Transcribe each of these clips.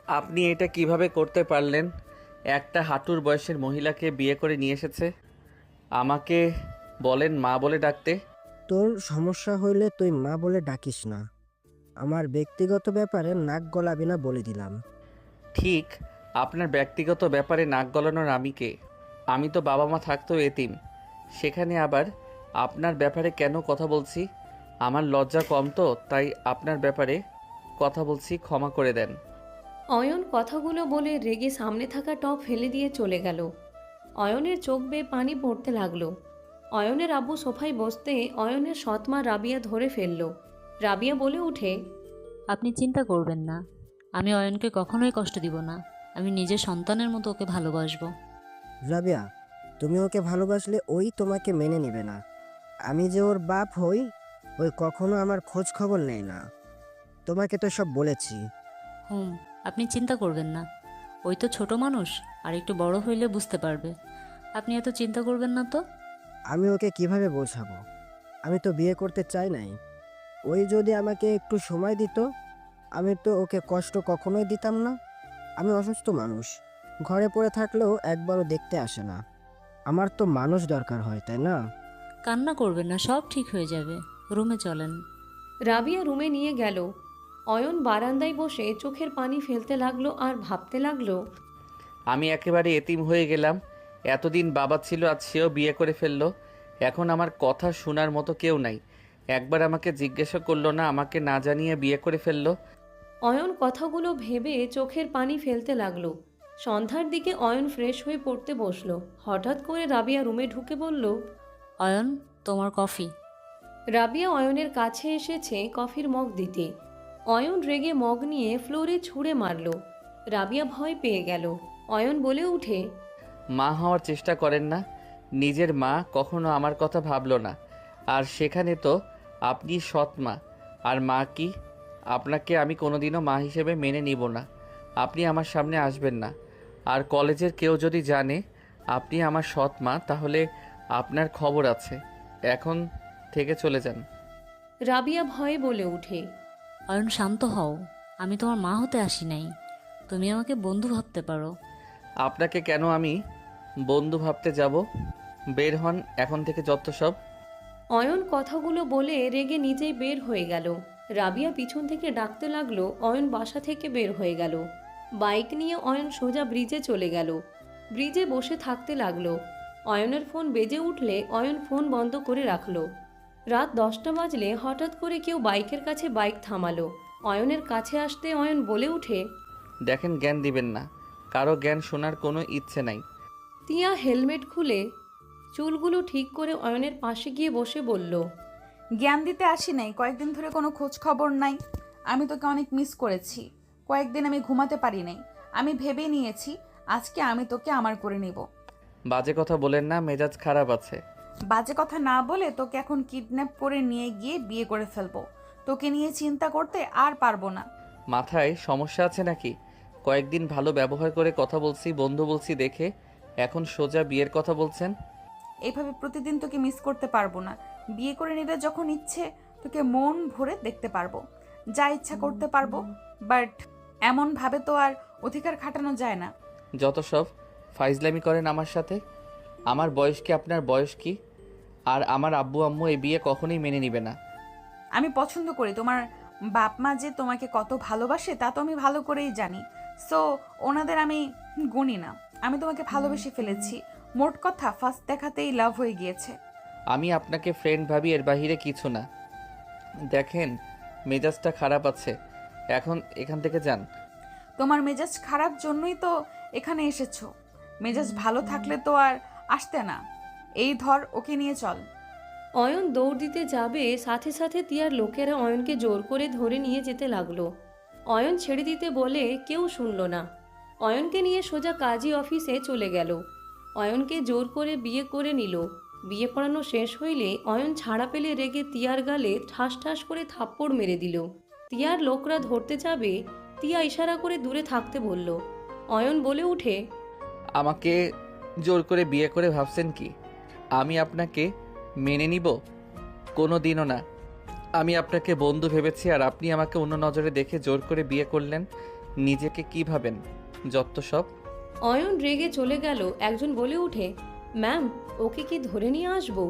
আপনি এটা কিভাবে করতে পারলেন? একটা হাঁটুর বয়সের মহিলাকে বিয়ে করে নিয়ে এসেছে, আমাকে বলেন মা বলে ডাকতে। তোর সমস্যা হইলে তুই মা বলে ডাকিস না। আমার ব্যক্তিগত ব্যাপারে নাক গলাবি না বলে দিলাম। ঠিক, আপনার ব্যক্তিগত ব্যাপারে নাক গলানোর আমি কে? আমি তো বাবা মা থাকতো এতিম, সেখানে আবার আপনার ব্যাপারে কেন কথা বলছি? আমার লজ্জা কম তো, তাই আপনার ব্যাপারে কথা বলছি, ক্ষমা করে দেন। অয়ন কথাগুলো বলে রেগে সামনে থাকা টপ ফেলে দিয়ে চলে গেল। অয়নের চোখ বেয়ে পানি পড়তে লাগলো। অয়নের আব্বু সোফায় বসতে অয়নের সৎমা রাবিয়া ধরে ফেলল। রাবিয়া বলে উঠে, আপনি চিন্তা করবেন না, আমি অয়নকে কখনোই কষ্ট দিব না। আমি নিজের সন্তানের মতো ওকে ভালোবাসবো। রাবিয়া, তুমি ওকে ভালোবাসলে ওই তোমাকে মেনে নেবে না। আমি যে ওর বাপ হই, ওই কখনো আমার খোঁজ খবর নেয় না। তোমাকে তো সব বলেছি। আপনি চিন্তা করবেন না, ওই তো ছোট মানুষ, আর একটু বড় হইলে বুঝতে পারবে। আপনি এত চিন্তা করবেন না তো। আমি ওকে কিভাবে বোঝাবো? আমি তো বিয়ে করতে চাই নাই। ওই যদি আমাকে একটু সময় দিত, আমি তো ওকে কষ্ট কখনোই দিতাম না। আমি অসুস্থ মানুষ, ঘরে পড়ে থাকলেও একবারও দেখতে আসে না। আমার তো মানুষ দরকার হয়, তাই না? কান্না করবেন না, সব ঠিক হয়ে যাবে। রুমে চলেন। রাবিয়া রুমে নিয়ে গেল। অয়ন বারান্দায় বসে চোখের পানি ফেলতে লাগলো আর ভাবতে লাগলো, আমি একেবারে এতিম হয়ে গেলাম। এতদিন বাবা ছিল, আজ সেও বিয়ে করে ফেললো। এখন আমার কথা শোনার মতো কেউ নাই। একবার আমাকে জিজ্ঞাসা করলো না, আমাকে না জানিয়ে বিয়ে করে ফেললো। অয়ন কথাগুলো ভেবে চোখের পানি ফেলতে লাগলো। সন্ধ্যার দিকে অয়ন ফ্রেশ হয়ে পড়তে বসলো। হঠাৎ করে রাবিয়া রুমে ঢুকে বলল, অয়ন, তোমার কফি। রাবিয়া অয়নের কাছে এসেছে কফির মগ দিতে। অয়ন রেগে মগ নিয়ে ফ্লোরে ছুঁড়ে মারল। রাবিয়া ভয় পেয়ে গেল। অয়ন বলে উঠে, মা হওয়ার চেষ্টা করেন না। নিজের মা কখনো আমার কথা ভাবলো না। আর সেখানে তো আপনি সৎ মা। আর মা কি? আপনাকে আমি কোনোদিনও মা হিসেবে মেনে নিব না। আপনি আমার সামনে আসবেন না। আর কলেজের কেউ যদি জানে আপনি আমার সৎ মা, তাহলে আপনার খবর আছে। এখন থেকে চলে যান। রাবিয়া ভয়ে বলে উঠে, অয়ন, শান্ত হও। আমি তোমার মা হতে আসি নাই, তুমি আমাকে বন্ধু ভাবতে পারো। আপনাকে কেন আমি বন্ধু ভাবতে যাব? বের হন এখন থেকে যত সব। অয়ন কথাগুলো বলে রেগে নিজেই বের হয়ে গেল। রাবিয়া পিছন থেকে ডাকতে লাগলো। অয়ন বাসা থেকে বের হয়ে গেল। বাইক নিয়ে অয়ন সোজা ব্রিজে চলে গেল। ব্রিজে বসে থাকতে লাগলো। অয়নের ফোন বেজে উঠলে অয়ন ফোন বন্ধ করে রাখলো। রাত 10টা বাজলে হঠাৎ করে কেউ বাইকের কাছে বাইক থামালো। অয়নের কাছে আসতে অয়ন বলে উঠে, দেখেন, জ্ঞান দিবেন না। কারো জ্ঞান শোনার কোনো ইচ্ছে নাই। তিয়া হেলমেট খুলে চুলগুলো ঠিক করে অয়নের পাশে গিয়ে বসে বলল, জ্ঞান দিতে আসি নাই, কয়েকদিন ধরে কোনো খোঁজ খবর নাই। আমি তোকে অনেক মিস করেছি। কয়েকদিন আমি ঘুমাতে পারি নাই। আমি ভেবে নিয়েছি আজকে আমি তোকে আমার করে নিব। বাজে কথা বলেন না, মেজাজ খারাপ আছে। বাজে কথা না বলে তোকে এখন কিডন্যাপ করে নিয়ে গিয়ে বিয়ে করে ফেলবো। তোকে নিয়ে চিন্তা করতে আর পারবো না। মাথায় সমস্যা আছে নাকি? কয়েকদিন ভালো ব্যবহার করে কথা বলছি, বন্ধু বলছি দেখে এখন সোজা বিয়ের কথা বলছেন। এইভাবে প্রতিদিন তোকে মিস করতে পারবো না। বিয়ে করে নিলে যখন ইচ্ছে তোকে মন ভরে দেখতে পারবো, যা ইচ্ছা করতে পারবো। বাট এমন ভাবে তো আর অধিকার খাটানো যায় না। যত সব ফাইজলামি করেন আমার সাথে। আমার বয়স কি, আপনার বয়স কি? আর আমার আব্বু আম্মু এই বিয়ে কখনোই মেনে নিবে না। আমি পছন্দ করি। তোমার বাপ মা যে তোমাকে কত ভালোবাসে তা তো আমি ভালো করেই জানি। সো ওনাদের আমি গুনি না। আমি তোমাকে ভালোবেসে ফেলেছি। মোট কথা ফার্স্ট দেখাতেই লাভ হয়ে গিয়েছে। আমি আপনাকে ফ্রেন্ড ভাবি, এর বাহিরে কিছু না। দেখেন, মেজাজটা খারাপ আছে, এখন এখান থেকে যান। তোমার মেজাজ খারাপ জন্যই তো এখানে এসেছো। মেজাজ ভালো থাকলে তো আর আসতে না। এই ধর, ওকে নিয়ে চল। অয়ন দৌড় দিতে যাবে, সাথে সাথে তিয়ার লোকেরা অয়নকে জোর করে ধরে নিয়ে যেতে লাগলো। অয়ন ছেড়ে দিতে বলে কেউ শুনল না। অয়নকে নিয়ে সোজা কাজী অফিসে চলে গেল। অয়নকে জোর করে বিয়ে করে নিল। বিয়ে পড়ানো শেষ হইলে অয়ন ছাড়া পেলে রেগে তিয়ার গালে ঠাস ঠাস করে থাপ্পড় মেরে দিল। তিয়ার লোকরা ধরতে যাবে, তিয়া ইশারা করে দূরে থাকতে বলল। অয়ন বলে উঠে, আমাকে জোর করে বিয়ে করে ভাবছেন কি আমি আপনাকে মেনে নিব? কোনো দিনও না। আমি আপনাকে বন্ধু ভেবেছি, আর আপনি আমাকে অন্য নজরে দেখে জোর করে বিয়ে করলেন। নিজেকে কি ভাবেন? যত সব। অয়ন রেগে চলে গেল। একজন বলে উঠে, ম্যাম, ওকে কি ধরে নিয়ে আসবো?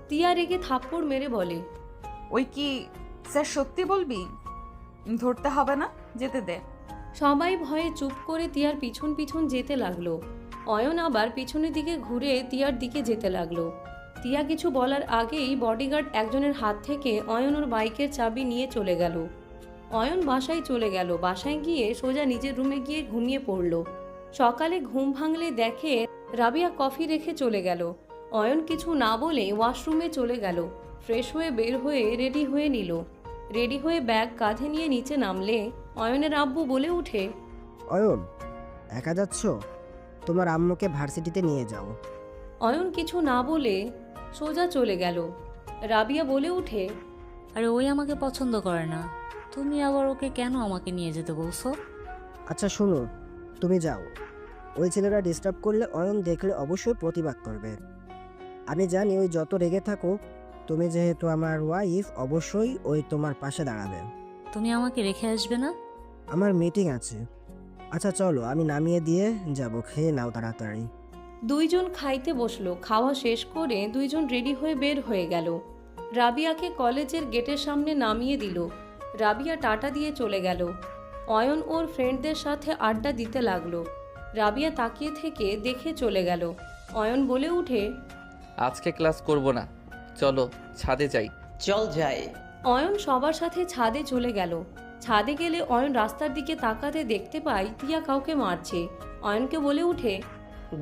তিয়া রেগে থাপ্পড় মেরে বলে, ওই কি স্যার সত্যি বলবি? ধরতে হবে না, যেতে দে। সবাই ভয়ে চুপ করে তিয়ার পিছন পিছন যেতে লাগলো। অয়ন আবার পিছনের দিকে ঘুরে তিয়ার দিকে যেতে লাগলো। তিয়া কিছু বলার আগেই বডিগার্ড একজনের হাত থেকে অয়ন ওর বাইকের চাবি নিয়ে চলে গেল। অয়ন বাসায় চলে গেল। বাসায় গিয়ে সোজা নিজের রুমে গিয়ে ঘুমিয়ে পড়ল। সকালে ঘুম ভাঙলে দেখে রাবিয়া কফি রেখে চলে গেল। অয়ন কিছু না বলে ওয়াশরুমে চলে গেল। ফ্রেশ হয়ে বের হয়ে রেডি হয়ে নিল। রেডি হয়ে ব্যাগ কাঁধে নিয়ে নিচে নামলে অয়নের আব্বু বলে উঠে, অয়ন, একা যাচ্ছ? তোমার আম্মুকে ভার্সিটিতে নিয়ে যাও। অয়ন কিছু না বলে সোজা চলে গেল। রাবিয়া বলে উঠে, আরে ওই আমাকে পছন্দ করে না, তুমি আবার ওকে কেন আমাকে নিয়ে যেতে বলছো? আচ্ছা শোনো, তুমি যাও। ওই ছেলেরা ডিস্টার্ব করলে অয়ন দেখলে অবশ্যই প্রতিবাদ করবে। আমি জানি ওই যত রেগে থাকুক, তুমি যেহেতু আমার ওয়াইফ, অবশ্যই ওই তোমার পাশে দাঁড়াবে। তুমি আমাকে রেখে আসবে না? আমার মিটিং আছে। আচ্ছা চলো, আমি নামিয়ে দিয়ে যাব, খেয়ে নাও তাড়াতাড়ি। দুইজন খাইতে বসলো। খাওয়া শেষ করে দুইজন রেডি হয়ে বের হয়ে গেল। রাবিয়াকে কলেজের গেটের সামনে নামিয়ে দিল। রাবিয়া টাটা দিয়ে চলে গেল। অয়ন ওর ফ্রেন্ডদের সাথে আড্ডা দিতে লাগলো। রাবিয়া তাকিয়ে থেকে দেখে চলে গেল। অয়ন বলে উঠে, আজকে ক্লাস করব না, চলো ছাদে যাই। চল যাই। অয়ন সবার সাথে ছাদে চলে গেল। ছাদে গেলে অয়ন রাস্তার দিকে তাকাতে দেখতে পায় তিয়া কাউকে মারছে। অয়নকে বলে উঠে,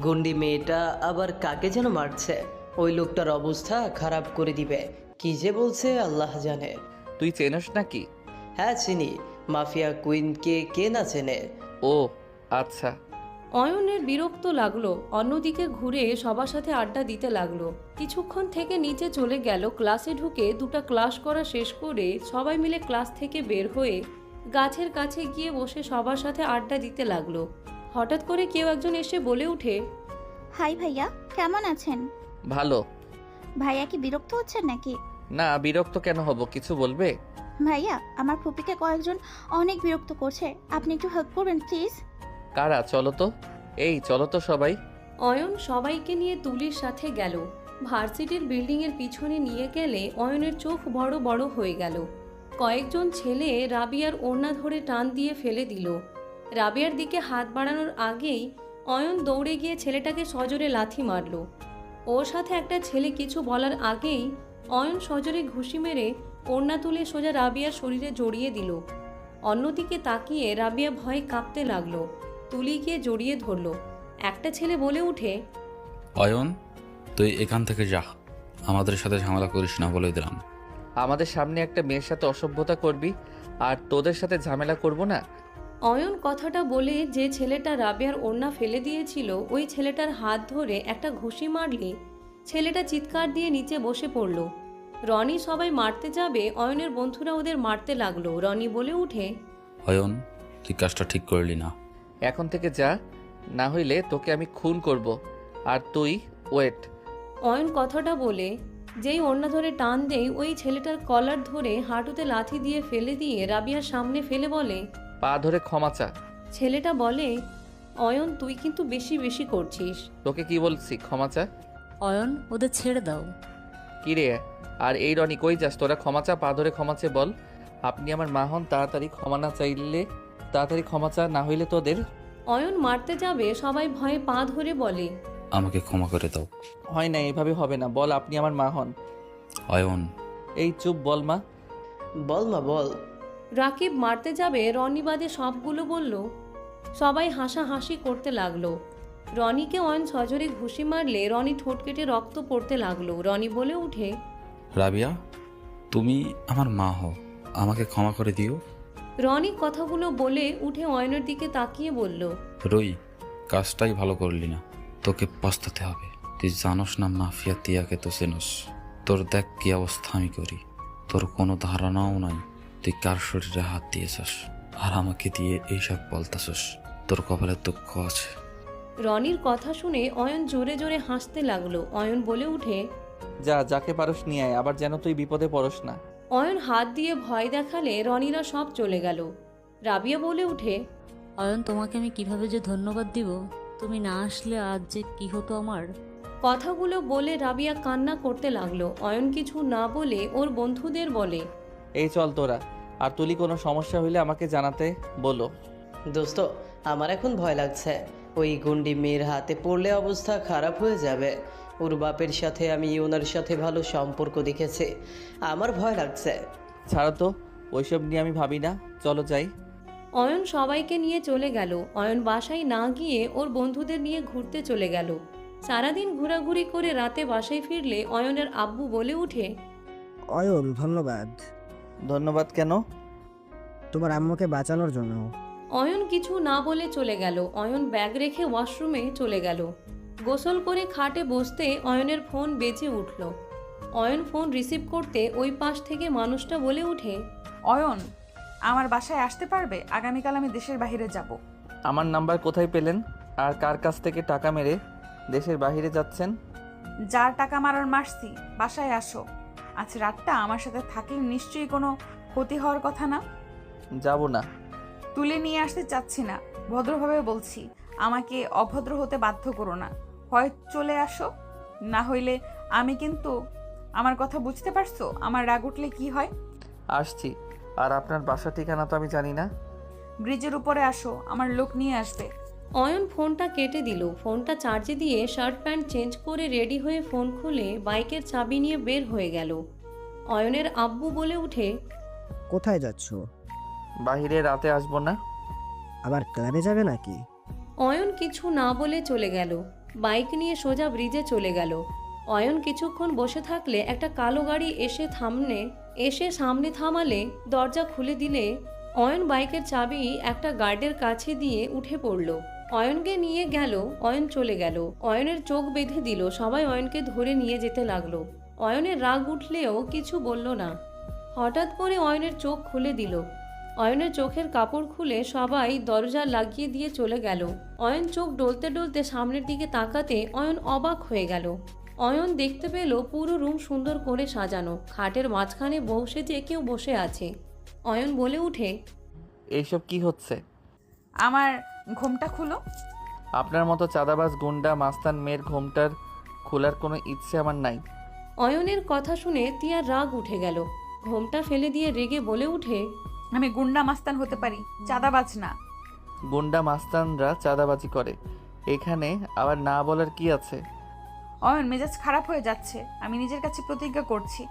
গুন্ডি মেয়েটা আবার কাকে যেন মারছে। ওই লোকটার অবস্থা খারাপ করে দিবে। কি যে বলছে আল্লাহ জানে। তুই চেনস নাকি? হ্যাঁ চিনি, মাফিয়া কুইনকে কে না চেনে। ও আচ্ছা। অয়নের বিরক্ত লাগলো। অন্যদিকে ঘুরে সবার সাথে আড্ডা দিতে লাগলো। কিছুক্ষণ থেকে নিচে চলে গেল। ক্লাসে ঢুকে দুটো ক্লাস করা শেষ করে সবাই মিলে ক্লাস থেকে বের হয়ে গাছের কাছে গিয়ে বসে সবার সাথে আড্ডা দিতে লাগলো। হঠাৎ করে কেউ একজন এসে বলে উঠে, হাই ভাইয়া, কেমন আছেন? ভালো। ভাইয়া কি বিরক্ত হচ্ছেন নাকি? না, বিরক্ত কেন হব? কিছু বলবে? ভাইয়া, আমার ফুপিকে কয়েকজন অনেক বিরক্ত করছে, আপনি একটু হেল্প করবেন প্লিজ। কারা? চলো তো। এই চলো তো সবাই। অয়ন সবাইকে নিয়ে তুলির সাথে গেল। ভার্সিটির বিল্ডিংয়ের পিছনে নিয়ে গেলে অয়নের চোখ বড় বড় হয়ে গেল। কয়েকজন ছেলে রাবিয়ার ওড়না ধরে টান দিয়ে ফেলে দিল। রাবিয়ার দিকে হাত বাড়ানোর আগেই অয়ন দৌড়ে গিয়ে ছেলেটাকে সজোরে লাথি মারল। ওর সাথে একটা ছেলে কিছু বলার আগেই অয়ন সজোরে ঘুষি মেরে ওড়না তুলে সোজা রাবিয়ার শরীরে জড়িয়ে দিল। অন্যদিকে তাকিয়ে রাবিয়া ভয়ে কাঁপতে লাগলো। তুলি গিয়ে জড়িয়ে ধরল। একটা ছেলে বলে উঠে, অয়ন, তুই এখান থেকে যা, আমাদের সাথে ঝামেলা করিস না বলে দিলাম। আমাদের সামনে একটা মেয়ের সাথে অসভ্যতা করবি, আর তোদের সাথে ঝামেলা করব না? অয়ন কথাটা বলে যে ছেলেটা রাবিয়ার ওড়না ফেলে দিয়েছিল ওই ছেলেটার হাত ধরে একটা ঘুষি মারলে ছেলেটা চিৎকার দিয়ে নিচে বসে পড়ল। রনি সবাই মারতে যাবে, অয়নের বন্ধুরা ওদের মারতে লাগলো। রনি বলে উঠে, অয়ন, তুই কাজটা ঠিক করলি না। এখন থেকে যা, না হইলে তোকে আমি খুন করব। আর তুই ওয়েট। অয়ন কথাটা বলে যেই ওড়না ধরে টান দেয় ওই ছেলেটার কলার ধরে হাঁটুতে লাথি দিয়ে ফেলে দিয়ে রাবিয়ার সামনে ফেলে বলে, পা ধরে ক্ষমা চা। ছেলেটা বলে, অয়ন তুই কিন্তু বেশি বেশি করছিস। তোকে কি বলছি? ক্ষমা চা। অয়ন, ওদের ছেড়ে দাও। কি রে? আর এই রনি, কই যাস তোরা? ক্ষমা চা, পা ধরে ক্ষমা চে বল। আপনি আমার মা হন, তাড়াতাড়ি ক্ষমা না চাইলে তাড়াতাড়ি ক্ষমা চা, না হইলে তোদের। অয়ন মারতে যাবে, সবাই ভয়ে পা ধরে বলে, আমাকে ক্ষমা করে দাও। হয় না, এভাবে হবে না, বল আপনি আমার মা হন। অয়ন, এই চুপ, বল মা। বল মা বল। রাকিব মারতে যাবে, রনি বাদে সবগুলো বলল। সবাই হাসাহাসি করতে লাগলো। রনিকে অয়ন সজোরে ঘুষি মারলে রনি ঠোঁট কেটে রক্ত পড়তে লাগলো। রনি বলে উঠে, রাবিয়া, তুমি আমার মা হও, আমাকে ক্ষমা করে দিও। রনি কথাগুলো বলে উঠে অয়নের দিকে তাকিয়ে বলল, রই, কাজটাই ভালো করলি না, তোকে পস্তাতে হবে। তুই জানোস না মাফিয়া তিয়াকে তো চেনস। তোর দেখ কি অবস্থা আমি করি, তোর কোনো ধারণাও নাই তুই কার শরীরে হাত দিয়েছস, আর আমাকে দিয়ে এইসব বলতাছস। তোর কপালে দুঃখ আছে। রনির কথা শুনে অয়ন জোরে জোরে হাসতে লাগলো। অয়ন বলে উঠে, যা, যাকে পারস নিয়ে আয়, আবার যেন তুই বিপদে পড়স না। অয়ন হাত দিয়ে ভয় দেখালে রনিরা সব চলে গেল। রাবিয়া বলে উঠে, অয়ন, তোমাকে আমি কিভাবে যে ধন্যবাদ দিব, তুমি না আসলে আজ যে কি হতো আমার। কথাগুলো বলে রাবিয়া কান্না করতে লাগলো। অয়ন কিছু না বলে ওর বন্ধুদের বলে, এই চল তোরা, আর তুলি কোনো সমস্যা হইলে আমাকে জানাতে বলো। দোস্ত, আমার এখন ভয় লাগছে। ওই গুন্ডি মেয়ের হাতে পড়লে অবস্থা খারাপ হয়ে যাবে। ওর বাপের সাথে আমি ওনার সাথে ভালো সম্পর্ক দেখেছি, আমার ভয় লাগছে। ছাড়ো তো, ওইসব নিয়ে আমি ভাবি না, চলো যাই। অয়ন সবাইকে নিয়ে চলে গেল। অয়ন বাসায় না গিয়ে ওর বন্ধুদের নিয়ে ঘুরতে চলে গেল। সারাদিন ঘোরাঘুরি করে রাতে বাসায় ফিরলে অয়নের আব্বু বলে উঠে, অয়ন, ধন্যবাদ ধন্যবাদ কেন? তোমার আম্মুকে বাঁচানোর জন্য। অয়ন কিছু না বলে চলে গেল। অয়ন ব্যাগ রেখে ওয়াশরুমে চলে গেল। গোসল করে খাটে বসতে অয়নের ফোন বেজে উঠল। অয়ন ফোন রিসিভ করতে ওই পাশ থেকে মানুষটা বলে উঠে, অয়ন, আমার বাসায় আসতে পারবে? আগামীকাল আমি দেশের বাইরে যাব। আমার নাম্বার কোথায় পেলেন? আর কার কাছ থেকে টাকা মেরে দেশের বাইরে যাচ্ছেন? যার টাকা মারার মারছি, বাসায় আসো। আজ রাতটা আমার সাথে থাকলে নিশ্চয়ই কোনো ক্ষতি হওয়ার কথা না। যাব না। তুলে নিয়ে আসতে চাচ্ছি না, ভদ্রভাবে বলছি। আমাকে অভদ্র হতে বাধ্য করো না। হয় চলে আসো, না হইলে আমি কিন্তু... আমার কথা বুঝতে পারছো? আমার রাগ উঠলে কি হয়? আসছি। আর আপনার বাসা ঠিকানা তো আমি জানি না। ব্রিজের উপরে আসো, আমার লোক নিয়ে আসবে। অয়ন ফোনটা কেটে দিল। ফোনটা চার্জে দিয়ে শার্ট প্যান্ট চেঞ্জ করে রেডি হয়ে ফোন খুলে বাইকের চাবি নিয়ে বের হয়ে গেল। অয়নের আব্বু বলে উঠে, কোথায় যাচ্ছ? বাইরে রাতে আসবো না। আবার ক্লাবে যাবে নাকি? অয়ন কিছু না বলে চলে গেল। বাইক নিয়ে সোজা ব্রিজে চলে গেল। অয়ন কিছুক্ষণ বসে থাকলে একটা কালো গাড়ি এসে সামনে থামালে দরজা খুলে দিলে অয়ন বাইকের চাবি একটা গার্ডের কাছে দিয়ে উঠে পড়ল। অয়নকে নিয়ে গেল। অয়ন চলে গেল। অয়নের চোখ বেঁধে দিল। সবাই অয়নকে ধরে নিয়ে যেতে লাগলো। অয়নের রাগ উঠলেও কিছু বলল না। হঠাৎ করে অয়নের চোখ খুলে দিল। অয়নের চোখের কাপড় খুলে সবাই দরজা লাগিয়ে দিয়ে চলে গেল। অয়ন চোখ ডলতে ডলতে সামনের দিকে তাকাতে অয়ন অবাক হয়ে গেল। অয়ন দেখতে পেল পুরো রুম সুন্দর করে সাজানো। খাটের মাঝখানে বউ সেজে কেউ বসে আছে। অয়ন বলে উঠে, এইসব কি হচ্ছে? আমার ঘোমটা খুলো। আপনার মতো চাঁদাবাজ গুন্ডা মাস্তান মেয়ের ঘোমটার খোলার কোনো ইচ্ছে আমার নাই। অয়নের কথা শুনে তিয়ার রাগ উঠে গেল। ঘোমটা ফেলে দিয়ে রেগে বলে উঠে, আমি গুন্ডা মাস্তান হতে পারি, চাঁদাবাজ না। গুন্ডা মাস্তানরা চাঁদাবাজি করে, এখানে আবার না বলার কি আছে? অয়ন, মেজাজ খারাপ হয়ে যাচ্ছে। আমি নিজের কাছে প্রতিজ্ঞা করছি,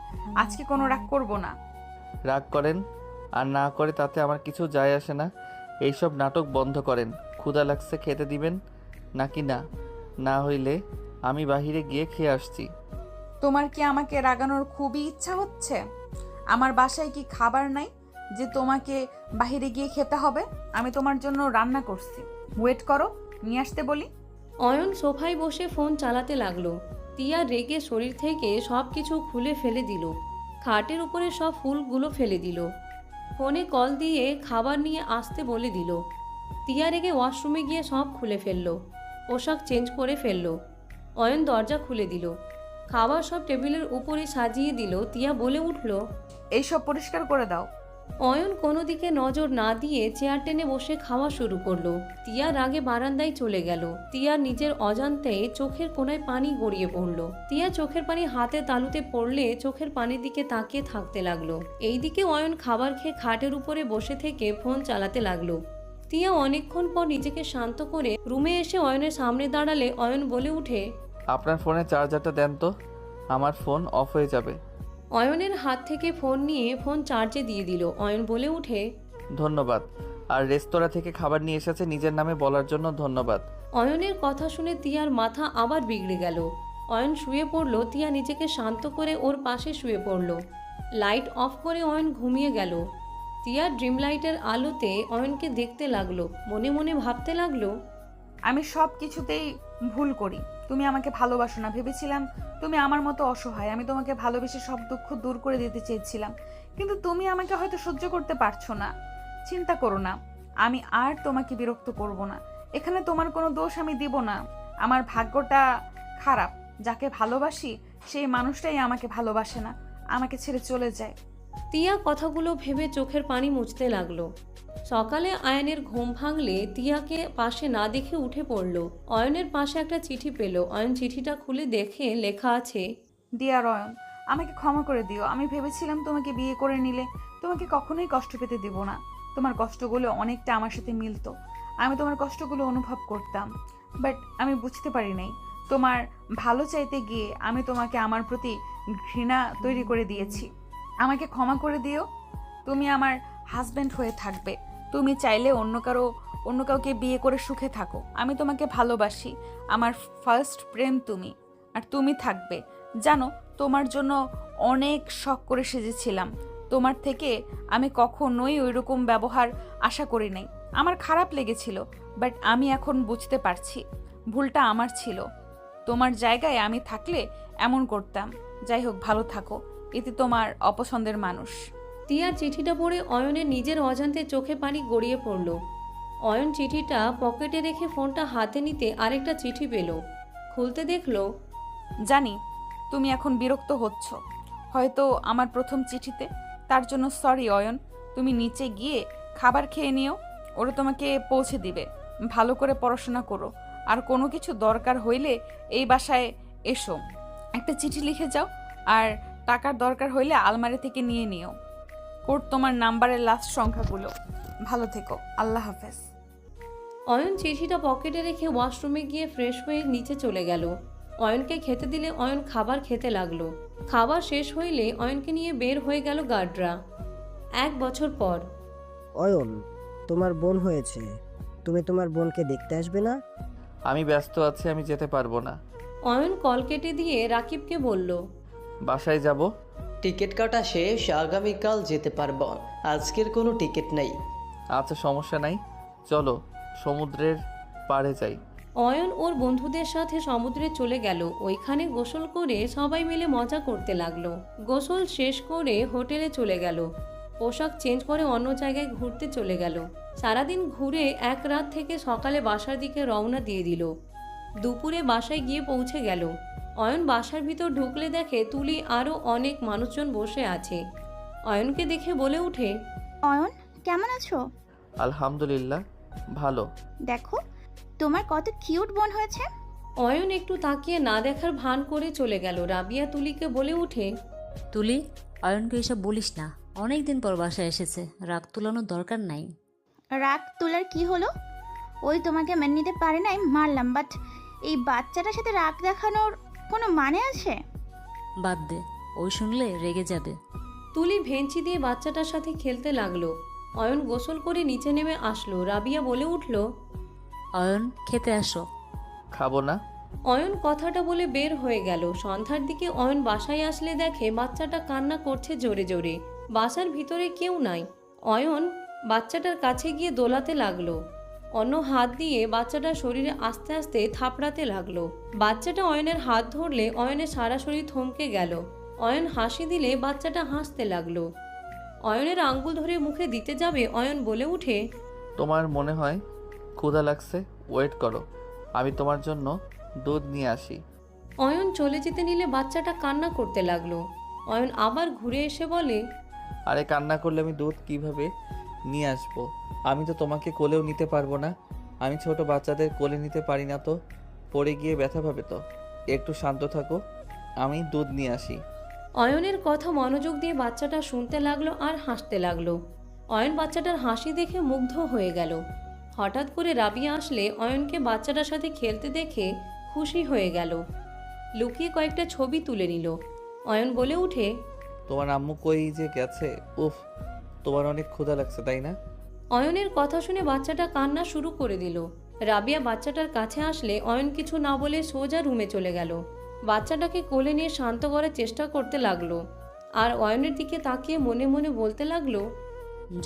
আজকে কোনো রাগ করব না। রাগ করেন আর না করে তাতে আমার কিছু যায় আসে না। এইসব নাটক বন্ধ করেন। ক্ষুধা লাগছে, খেতে দিবেন নাকি না? না হইলে আমি বাহিরে গিয়ে খেয়ে আসছি। তোমার কি আমাকে রাগানোর খুবই ইচ্ছা হচ্ছে? আমার বাসায় কি খাবার নাই যে তোমাকে বাইরে গিয়ে খেতে হবে? আমি তোমার জন্য রান্না করছি, ওয়েট করো, নিয়ে আসতে বলি। অয়ন সোফায় বসে ফোন চালাতে লাগলো। তিয়া রেগে শরীর থেকে সব কিছু খুলে ফেলে দিল। খাটের উপরে সব ফুলগুলো ফেলে দিল। ফোনে কল দিয়ে খাবার নিয়ে আসতে বলে দিল। তিয়া রেগে ওয়াশরুমে গিয়ে সব খুলে ফেললো। পোশাক চেঞ্জ করে ফেললো। অয়ন দরজা খুলে দিল। খাবার সব টেবিলের উপরে সাজিয়ে দিল। তিয়া বলে উঠল, এইসব পরিষ্কার করে দাও। অয়ন কোনো দিকে নজর না দিয়ে চেয়ার টেনে বসে খাওয়া শুরু করলো। তিয়া রাগে বারান্দায় চলে গেল। তিয়া নিজের অজান্তে চোখের কোণায় পানি গড়িয়ে পড়লো। তিয়া চোখের পানি হাতে তালুতে পড়লে চোখের পানির দিকে তাকিয়ে থাকতে লাগলো। এইদিকে অয়ন খাবার খেয়ে খাটের উপরে বসে থেকে ফোন চালাতে লাগলো। তিয়া অনেকক্ষণ পর নিজেকে শান্ত করে রুমে এসে অয়নের সামনে দাঁড়ালে অয়ন বলে উঠে, আপনার ফোনে চার্জারটা দেন তো, আমার ফোন অফ হয়ে যাবে। অয়নের হাত থেকে ফোন নিয়ে ফোন চার্জে দিয়ে দিল। অয়ন বলে উঠে, ধন্যবাদ। আর রেস্তোরাঁ থেকে খাবার নিয়ে এসেছে নিজের নামে বলার জন্য ধন্যবাদ। অয়নের কথা শুনে তিয়ার মাথা আবার বিগড়ে গেল। অয়ন শুয়ে পড়ল। তিয়া নিজেকে শান্ত করে ওর পাশে শুয়ে পড়ল। লাইট অফ করে অয়ন ঘুমিয়ে গেল। তিয়া ড্রিম লাইটের আলোতে অয়নকে দেখতে লাগলো। মনে মনে ভাবতে লাগলো, আমি সব কিছুতেই ভুল করি। তুমি আমাকে ভালোবাসো না, ভেবেছিলাম তুমি আমার মতো অসহায়। আমি তোমাকে ভালোবেসে সব দুঃখ দূর করে দিতে চেয়েছিলাম, কিন্তু তুমি আমাকে হয়তো সহ্য করতে পারছো না। চিন্তা করো না, আমি আর তোমাকে বিরক্ত করব না। এখানে তোমার কোনো দোষ আমি দিব না। আমার ভাগ্যটা খারাপ, যাকে ভালোবাসি সেই মানুষটাই আমাকে ভালোবাসে না, আমাকে ছেড়ে চলে যায়। তিয়া কথাগুলো ভেবে চোখের পানি মুছতে লাগলো। সকালে আয়নের ঘুম ভাঙলে তিয়াকে পাশে না দেখে উঠে পড়ল। অয়নের পাশে একটা চিঠি পেল। অয়ন চিঠিটা খুলে দেখে লেখা আছে, ডিয়ার অয়ন, আমাকে ক্ষমা করে দিও। আমি ভেবেছিলাম তোমাকে বিয়ে করে নিলে তোমাকে কখনোই কষ্ট পেতে দেব না। তোমার কষ্টগুলো অনেকটা আমার সাথে মিলতো। আমি তোমার কষ্টগুলো অনুভব করতাম, বাট আমি বুঝতে পারি নাই তোমার ভালো চাইতে গিয়ে আমি তোমাকে আমার প্রতি ঘৃণা তৈরি করে দিয়েছি। আমাকে ক্ষমা করে দিও। তুমি আমার হাজব্যান্ড হয়ে থাকবে। তুমি চাইলে অন্য কাউকে বিয়ে করে সুখে থাকো। আমি তোমাকে ভালোবাসি। আমার ফার্স্ট প্রেম তুমি, আর তুমি থাকবে। জানো, তোমার জন্য অনেক শখ করে সেজেছিলাম। তোমার থেকে আমি কখনোই ওইরকম ব্যবহার আশা করি নাই। আমার খারাপ লেগেছিল, বাট আমি এখন বুঝতে পারছি ভুলটা আমার ছিল। তোমার জায়গায় আমি থাকলে এমন করতাম। যাই হোক, ভালো থাকো। এতে তোমার অপছন্দের মানুষ। তিয়ার চিঠিটা পড়ে অয়নের নিজের অজান্তে চোখে পানি গড়িয়ে পড়ল। অয়ন চিঠিটা পকেটে রেখে ফোনটা হাতে নিতে আরেকটা চিঠি পেল। খুলতে দেখলো, জানি তুমি এখন বিরক্ত হচ্ছ হয়তো আমার প্রথম চিঠিতে, তার জন্য সরি অয়ন। তুমি নিচে গিয়ে খাবার খেয়ে নিও, ওরা তোমাকে পৌঁছে দিবে। ভালো করে পড়াশোনা করো, আর কোনো কিছু দরকার হইলে এই বাসায় এসো। একটা চিঠি লিখে যাও, আর টাকার দরকার হইলে আলমারি থেকে নিয়ে নিও। কোড তোমার নাম্বারের লাস্ট সংখ্যাগুলো। ভালো থেকো, আল্লাহ হাফেজ। অয়ন চিঠিটা পকেটে রেখে ওয়াশরুমে গিয়ে ফ্রেশ হয়ে নিচে চলে গেল। অয়নকে খেতে দিলে অয়ন খাবার খেতে লাগলো। খাবার শেষ হইলে অয়নকে নিয়ে বের হয়ে গেল গার্ডরা। 1 বছর পর। অয়ন, তোমার বোন হয়েছে, তুমি তোমার বোনকে দেখতে আসবে না? আমি ব্যস্ত আছি, আমি যেতে পারবো না। অয়ন কল কেটে দিয়ে রাকিবকে বলল, বাসায় যাব। টিকিট কাটা শেষ, আগামীকাল যেতে পারবো। আজকের কোনো টিকিট নেই। আচ্ছা, সমস্যা নাই, চলো সমুদ্রের পাড়ে যাই। অয়ন ওর বন্ধুদের সাথে সমুদ্রে চলে গেল। ওইখানে গোসল করে সবাই মিলে মজা করতে লাগলো। গোসল শেষ করে হোটেলে চলে গেল। পোশাক চেঞ্জ করে অন্য জায়গায় ঘুরতে চলে গেল। সারাদিন ঘুরে এক রাত থেকে সকালে বাসার দিকে রওনা দিয়ে দিল। দুপুরে বাসায় গিয়ে পৌঁছে গেল। অয়ন বাসার ভিতর ঢুকলে দেখে তুলি আরও অনেক মানুষজন বসে আছে। অয়নকে দেখে বলে উঠে, অয়ন, কেমন আছো? আলহামদুলিল্লাহ, ভালো। দেখো, তোমার কত কিউট বোন হয়েছে। অয়ন একটু তাকিয়ে না দেখার ভান করে চলে গেল। রাবিয়া তুলিকে বলে উঠে, তুলি, অয়নকে এসব বলিস না। অনেক দিন পর বাসায় এসেছে, রাগ তুলানোর দরকার নাই। রাগ তোলার কি হলো? ওই তোমাকে মেনে নিতে পারে নাই, মারলাম। বাট এই বাচ্চাটার সাথে রাগ দেখানোর কোনো মানে আছে? বাদ দে, ওই শুনলে রেগে যাবে। তুলি ভেঞ্চি দিয়ে বাচ্চাটার সাথে খেলতে লাগলো। অয়ন গোসল করে নিচে নেমে আসলো। রাবিয়া বলে উঠল, অয়ন, খেতে আসো। খাবো না। অয়ন কথাটা বলে বের হয়ে গেল। সন্ধ্যার দিকে অয়ন বাসায় আসলে দেখে বাচ্চাটা কান্না করছে জোরে জোরে। বাসার ভিতরে কেউ নাই। অয়ন বাচ্চাটার কাছে গিয়ে দোলাতে লাগলো। অন্য হাত দিয়ে বাচ্চাটার শরীরে আস্তে আস্তে থাপড়াতে লাগলো। বাচ্চাটা অয়নের হাত ধরলে অয়নের সারা শরীর থমকে গেল। অয়ন হাসি দিলে বাচ্চাটা হাসতে লাগলো। অয়নের আঙ্গুল ধরে মুখে দিতে যাবে, অয়ন বলে উঠে, তোমার মনে হয় ক্ষুধা লাগছে, ওয়েট করো, আমি তোমার জন্য দুধ নিয়ে আসি। অয়ন চলে যেতে নিলে বাচ্চাটা কান্না করতে লাগলো। অয়ন আবার ঘুরে এসে বলে, আরে কান্না করলে আমি দুধ কিভাবে নিয়ে আসবো? আমি তো তোমাকে কোলেও নিতে পারবো না। আমি ছোট বাচ্চাদের কোলে নিতে পারি না, তো পড়ে গিয়ে ব্যথা পাবে তো। একটু শান্ত থাকো, আমি দুধ নিয়ে আসি। অয়নের কথা মনোযোগ দিয়ে বাচ্চাটা শুনতে লাগলো আর হাসতে লাগলো। অয়ন বাচ্চাটার হাসি দেখে মুগ্ধ হয়ে গেল। হঠাৎ করে রাবিয়া আসলে অয়নকে বাচ্চাটার সাথে খেলতে দেখে খুশি হয়ে গেল। লুকিয়ে কয়েকটা ছবি তুলে নিল। অয়ন বলে উঠে, তোমার আম্মু কই যে গেছে? উফ, তোমার অনেক ক্ষুধা লাগছে তাই না? অয়নের কথা শুনে বাচ্চাটা কান্না শুরু করে দিল। রাবিয়া বাচ্চাটার কাছে আসলে অয়ন কিছু না বলে সোজা রুমে চলে গেল। বাচ্চাটাকে কোলে নিয়ে শান্ত করার চেষ্টা করতে লাগলো। আর অয়নের দিকে তাকিয়ে মনে মনে বলতে লাগলো,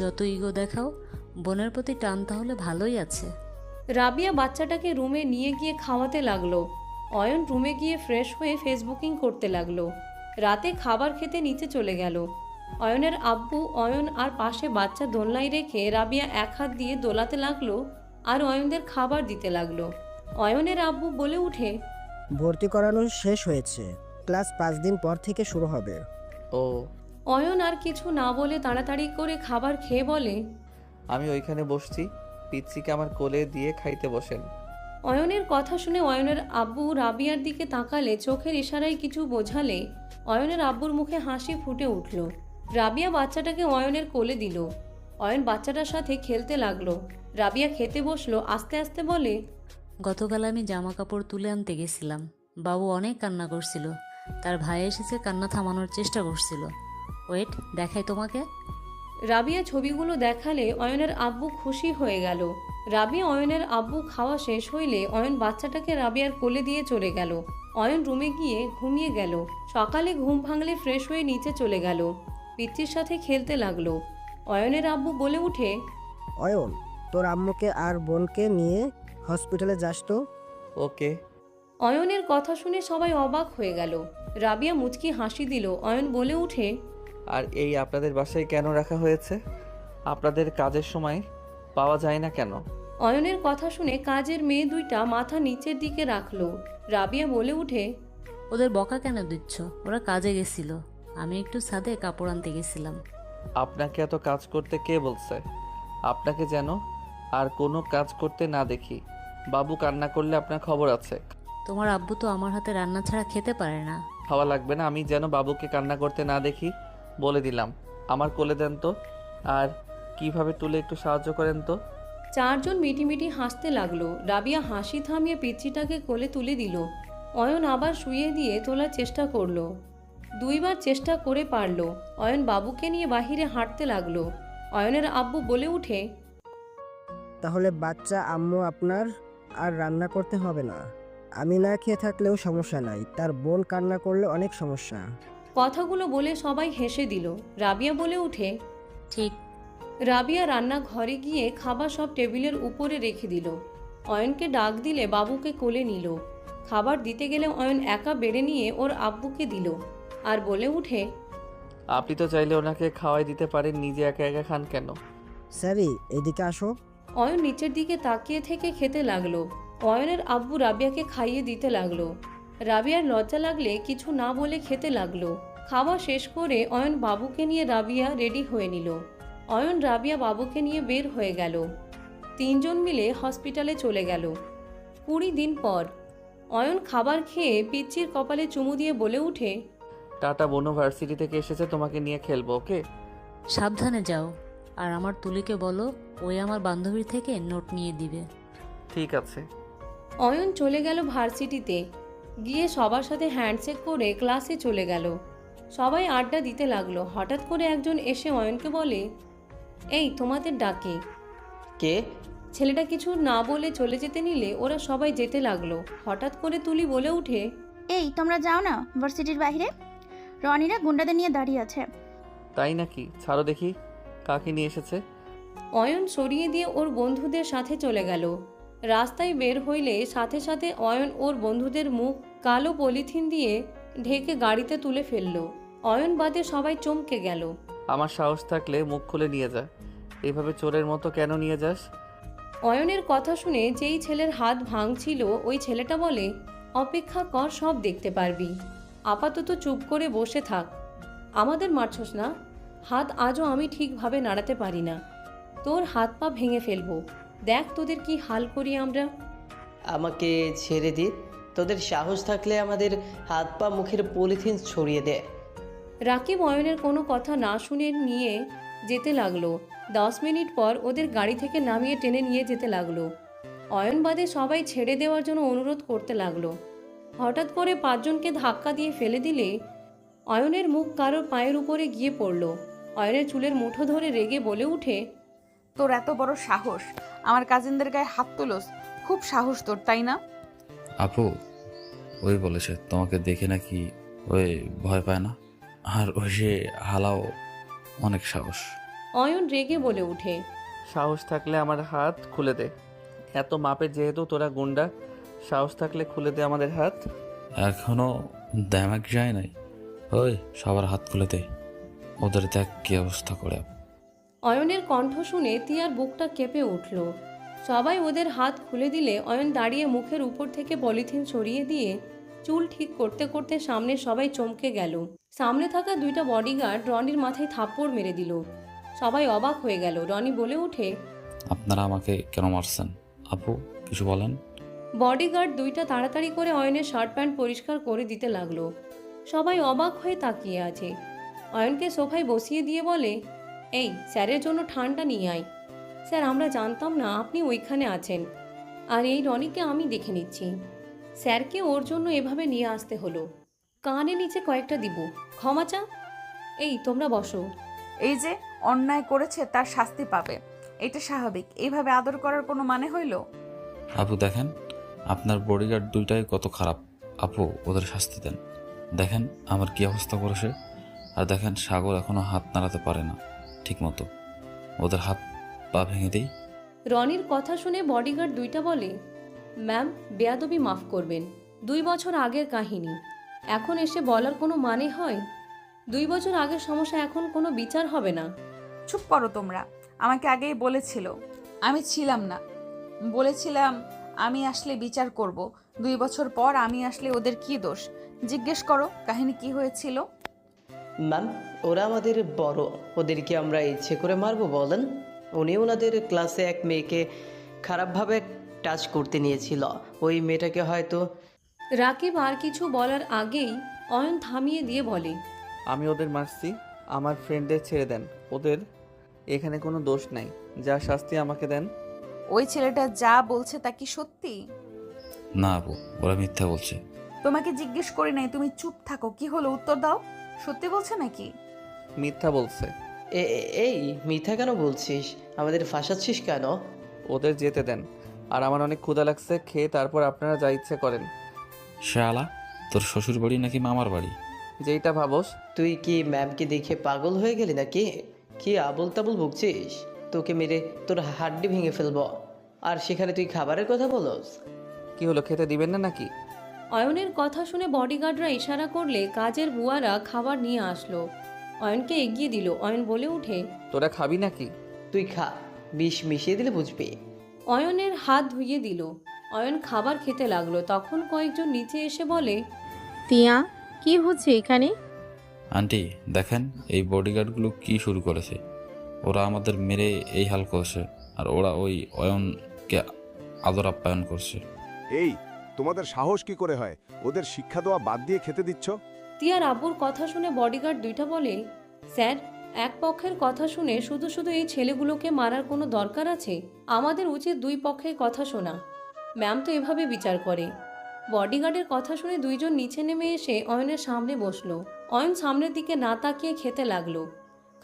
যত ইগো দেখাও, বোনের প্রতি টান তাহলে ভালোই আছে। রাবিয়া বাচ্চাটাকে রুমে নিয়ে গিয়ে খাওয়াতে লাগলো। অয়ন রুমে গিয়ে ফ্রেশ হয়ে ফেসবুকিং করতে লাগলো। রাতে খাবার খেতে নিচে চলে গেল। অয়নের আব্বু অয়ন আর পাশে বাচ্চা দোলনায় রেখে রাবিয়া এক হাত দিয়ে দোলাতে লাগলো আর অয়নদের খাবার দিতে লাগলো। অয়নের আব্বু বলে উঠে, ভর্তি করানো শেষ হয়েছে, ক্লাস 5 দিন পর থেকে শুরু হবে। ও, অয়ন আর কিছু না বলে তাড়াতাড়ি করে খাবার খেয়ে বলে, আমি ওইখানে বসছি, পিচ্ছিকে আমার কোলে দিয়ে খাইতে বসেন। অয়নের কথা শুনে অয়নের আব্বু রাবিয়ার দিকে তাকালে চোখের ইশারায় কিছু বোঝালে অয়নের আব্বুর মুখে হাসি ফুটে উঠল। রাবিয়া বাচ্চাটাকে অয়নের কোলে দিল। অয়ন বাচ্চাটার সাথে খেলতে লাগলো। রাবিয়া খেতে বসলো, আস্তে আস্তে বলে, গতকাল আমি জামা কাপড় তুলে আনতে গেছিলাম। বাবু অনেক কান্না করছিল। তার ভাই এসেছে, কান্না থামানোর চেষ্টা করছিল। ওয়েট, দেখাই তোমাকে। রাবিয়া ছবিগুলো দেখালে অয়নের আব্বু খুশি হয়ে গেল। রাবিয়া অয়নের আব্বু খাওয়া শেষ হইলে অয়ন বাচ্চাটাকে রাবিয়ার কোলে দিয়ে চলে গেল। অয়ন রুমে গিয়ে ঘুমিয়ে গেল। সকালে ঘুম ভাঙলে ফ্রেশ হয়ে নিচে চলে গেল। পিচ্চির সাথে খেলতে লাগলো। অয়নের আব্বু বলে উঠে, অয়ন, তোর আম্মুকে আর বোনকে নিয়ে হসপিটালে যাস তো। ওকে। অয়নের কথা শুনে সবাই অবাক হয়ে গেল। রাবিয়া মুচকি হাসি দিল। অয়ন বলে উঠে, আর এই আপনাদের বাসায় কেন রাখা হয়েছে? আপনাদের কাজের সময় পাওয়া যায় না কেন? অয়নের কথা শুনে কাজের মেয়ে দুইটা মাথা নিচের দিকে রাখলো। রাবিয়া বলে উঠে, ওদের বকা কেন দিচ্ছ? ওরা কাজে গেছিল, আমি একটু ছাদে কাপড় আনতে গেছিলাম। আপনাকে এত কাজ করতে কে বলছে? আপনাকে যেন আর কোনো কাজ করতে না দেখি। বাবু কান্না করলে আপনার খবর আছে। তোমার আব্বু তো আমার হাতে রান্না ছাড়া খেতে পারে না। খাওয়া লাগবে না, আমি যেন বাবুকে কান্না করতে না দেখি বলে দিলাম। আমার কোলে দেন তো, আর কিভাবে তুলে একটু সাহায্য করেন তো। চারজন মিটিমিটি হাসতে লাগলো। রাবিয়া হাসি থামিয়ে পিচ্চিটাকে কোলে তুলে দিল। অয়ন আবার শুইয়ে দিয়ে তোলার চেষ্টা করলো। দুইবার চেষ্টা করে পারল। অয়ন বাবুকে নিয়ে বাহিরে হাঁটতে লাগলো। অয়নের আব্বু বলে উঠে, তাহলে বাচ্চা আম্মু আপনার আর রান্না করতে হবে না। আমি না খেয়ে থাকলেও সমস্যা নাই, তার বোন কান্না করলে অনেক সমস্যা। কথাগুলো বলে সবাই হেসে দিল। রাবিয়া বলে উঠে, ঠিক। রাবিয়া রান্নাঘরে গিয়ে খাবার সব টেবিলের উপরে রেখে দিল। অয়নকে ডাক দিলে বাবুকে কোলে নিল। খাবার দিতে গেলে অয়ন একা বেড়ে নিয়ে ওর আব্বুকে দিল আর বলে উঠে, আপনি তো চাইলে ওনাকে খাওয়াই দিতে পারেন, নিজে একা একা খান কেন? স্যারি, এদিকে আসো। অয়ন নিচের দিকে তাকিয়ে থেকে খেতে লাগলো। অয়নের আব্বু রাবিয়াকে খাইয়ে দিতে লাগলো। রাবিয়ার লজ্জা লাগলে কিছু না বলে খেতে লাগলো। খাওয়া শেষ করে অয়ন বাবুকে নিয়ে রাবিয়া রেডি হয়ে নিল। অয়ন রাবিয়া বাবুকে নিয়ে বের হয়ে গেল। তিনজন মিলে হসপিটালে চলে গেল। 20 দিন পর অয়ন খাবার খেয়ে পিচ্চির কপালে চুমু দিয়ে বলে উঠে, টাটা, বনু ভার্সিটি থেকে এসেছে, তোমাকে নিয়ে খেলবো, ওকে? সাবধানে যাও। আর আমার তুলিকে বলো, ওই আমার বান্ধবীর থেকে নোট নিয়ে দিবে। ঠিক আছে। অয়ন চলে গেল ভার্সিটিতে। গিয়ে সবার সাথে হ্যান্ডশেক করে ক্লাসে চলে গেল। সবাই আড্ডা দিতে লাগলো। হঠাৎ করে একজন এসে অয়নকে বলে, এই তোমাদের ডাকে। কে? ছেলেটা কিছু না বলে চলে যেতে নিলে ওরা সবাই যেতে লাগলো। হঠাৎ করে তুলি বলে উঠে, এই তোমরা যাও না ভার্সিটির বাইরে, রনিরা গুন্ডাদের নিয়ে দাঁড়িয়ে আছে। তাই নাকি? ছাড়ো দেখি কাকে নিয়ে এসেছে। অয়ন সরিয়ে দিয়ে ওর বন্ধুদের সাথে চলে গেল। রাস্তায় বের হইলে সাথে সাথে অয়ন ওর বন্ধুদের মুখ কালো পলিথিন দিয়ে ঢেকে গাড়িতে তুলে ফেলল। অয়ন বাদে সবাই চমকে গেল। আমার সাহস থাকলে মুখ খুলে নিয়ে যা, এভাবে চোরের মতো কেন নিয়ে যাস? অয়নের কথা শুনে যেই ছেলের হাত ভাঙছিল ওই ছেলেটা বলে, অপেক্ষা কর, সব দেখতে পারবি। আপাতত চুপ করে বসে থাক। আমাদের মারছস না? হাত আজও আমি ঠিকভাবে নাড়াতে পারি না। তোর হাত পা ভেঙে ফেলবো। দেখ তোদের কি হাল করি আমরা। আমাকে ছেড়ে দিন। তোদের সাহস থাকলে আমাদের হাত পা মুখের পলিথিন ছড়িয়ে দে। রাকিব অয়নের কোনো কথা না শুনে নিয়ে যেতে লাগলো। 10 মিনিট পর ওদের গাড়ি থেকে নামিয়ে টেনে নিয়ে যেতে লাগলো। অয়ন বাদে সবাই ছেড়ে দেওয়ার জন্য অনুরোধ করতে লাগলো। হঠাৎ করে 5 জনকে ধাক্কা দিয়ে ফেলে দিলে অয়নের মুখ কারোর পায়ের উপরে গিয়ে পড়ল। অয়নের চুলের মুঠো ধরে রেগে বলে উঠে, তোর এত বড় সাহস, আমার কাজিনদের গায়ে হাত তুলোস? খুব সাহস তোর, তাই না? আপু, ওই বলেছে তোমাকে দেখে নাকি ওই ভয় পায় না, আর ওই যে হালাও অনেক সাহস। অয়ন রেগে বলে উঠে, সাহস থাকলে আমার হাত খুলে দে। এত মাপের যেহেতু তোরা গুন্ডা, সাহস থাকলে খুলে দে আমাদের হাত। এখনো দেমাক যায় নাই। ওই সবার হাত খুলে দে, ওদের দেখ কি অবস্থা করে। অয়নের কণ্ঠ শুনে তিয়ার বুকটা কেঁপে উঠল। সবাই ওদের হাত খুলে দিলে অয়ন দাঁড়িয়ে মুখের উপর থেকে পলিথিন সরিয়ে দিয়ে চুল ঠিক করতে করতে সামনে সবাই চমকে গেল। সামনে থাকা দুইটা বডিগার্ড রনির মাথায় থাপ্পড় মেরে দিল। সবাই অবাক হয়ে গেল। রনি বলে ওঠে, আপনারা আমাকে কেন মারছেন? আপু কিছু বলেন। বডিগার্ড দুইটা তাড়াতাড়ি করে অয়নের শার্ট প্যান্ট পরিষ্কার করে দিতে লাগলো। সবাই অবাক হয়ে তাকিয়ে আছে। অয়নকে সোফায় বসিয়ে দিয়ে বলে, এই স্যারের জন্য ঠান্ডা নিয়ে আয়। স্যার, আমরা জানতাম না আপনি ওইখানে আছেন, আর এই রনিকে আমি দেখে নিচ্ছি। স্যারকে ওর জন্য এভাবে নিয়ে আসতে হলো। কানে নিচে কয়েকটা দিব, ক্ষমা চা। এই তোমরা বসো। এই যে অন্যায় করেছে তার শাস্তি পাবে, এটা স্বাভাবিক। এইভাবে আদর করার কোনো মানে হইল? আপু দেখেন, আপনার বডিগার্ড দুইটাই কত খারাপ। আপু ওদের শাস্তি দেন। দেখেন আমার কি অবস্থা করেছে। আর দেখেন সাগর এখনো হাত নাড়াতে পারে না ঠিক মতো। ওদের হাত পা ভেঙে দেই। রনির কথা শুনে বডিগার্ড দুইটা বলে, ম্যাম বেয়াদবি মাফ করবেন, 2 বছর আগের কাহিনী, এখন এসে বলার কোনো মানে হয়? 2 বছর আগের সমস্যা এখন কোনো বিচার হবে না। চুপ করো তোমরা। আমাকে আগেই বলেছিল, আমি ছিলাম না। বলেছিলাম আমি আসলে বিচার করব। 2 বছর পর আমি আসলে ওদের কি দোষ? জিজ্ঞেস করো কাহিনী কি হয়েছিল। ম্যাম, ওরা আমাদের বড়, ওদেরকে আমরা ইচ্ছে করে মারবো বলেন? উনি ওনাদের ক্লাসে এক মেয়েকে খারাপভাবে টাচ করতে নিয়েছিল। ওই মেয়েটাকে হয়তো রাকিব আর কিছু বলার আগেই অয়ন থামিয়ে দিয়ে বলে, আমি ওদের মারছি, আমার ফ্রেন্ডদের ছেড়ে দেন। ওদের এখানে কোনো দোষ নাই, যা শাস্তি আমাকে দেন। ওই ছেলেটা যা বলছে তা কি সত্যি? না আপু, ওরা মিথ্যা বলছে। তোমাকে জিজ্ঞেস করি নাই, তুমি চুপ থাকো। কি হলো উত্তর দাও। সত্যি বলছে নাকি? মিথ্যা বলছে। এই মিথ্যা কেন বলছিস? আমাদের ফাঁসাচ্ছিস কেন? ওদের যেতে দেন, আর আমার অনেক ক্ষুধা লাগছে, খেয়ে তারপর আপনারা যা ইচ্ছে করেন। শালা, তোর শ্বশুর বাড়ি নাকি মামার বাড়ি? যেইটা ভাবোস। তুই কি ম্যামকে দেখে পাগল হয়ে গেলি নাকি? কি আবল তাবল বকছিস? তোকে মেরে তোর হাড্ডি ভেঙে ফেলবো, আর সেখানে তুই খাবারের কথা বলস? কি হলো, খেতে দিবেন না নাকি? অয়নের কথা শুনে বডিগার্ডরা ইশারা করলে কাজের বুয়ারা খাবার নিয়ে আসলো। অয়নকে এগিয়ে দিল। অয়ন বলে ওঠে, তোরা খাবি নাকি? তুই খা, বিষ মিশিয়ে দিলে বুঝবি। অয়নের হাত ধুইয়ে দিল। অয়ন খাবার খেতে লাগলো। তখন কয়েকজন নিচে এসে বলে, তিয়া, কি হচ্ছে এখানে? আন্টি দেখেন, এই বডিগার্ডগুলো কি শুরু করেছে। ওরা আমাদের মেরে এই হাল করছে, আর ওরা ওই অয়নকে আদর আপ্যায়ন করছে। এই, তোমাদের সাহস কি করে হয় ওদের শিক্ষা দেওয়া বাদ দিয়ে খেতে দিচ্ছ? তিয়ার আব্বুর কথা শুনে বডিগার্ড দুইটা বলে, স্যার, এক পক্ষের কথা শুনে শুধু শুধু এই ছেলেগুলোকে মারার কোনো দরকার আছে? আমাদের উচিত 2 পক্ষের কথা শোনা। ম্যাম তো এভাবে বিচার করে। বডিগার্ডের কথা শুনে দুইজন নিচে নেমে এসে অয়নের সামনে বসলো। অয়ন সামনের দিকে না তাকিয়ে খেতে লাগলো।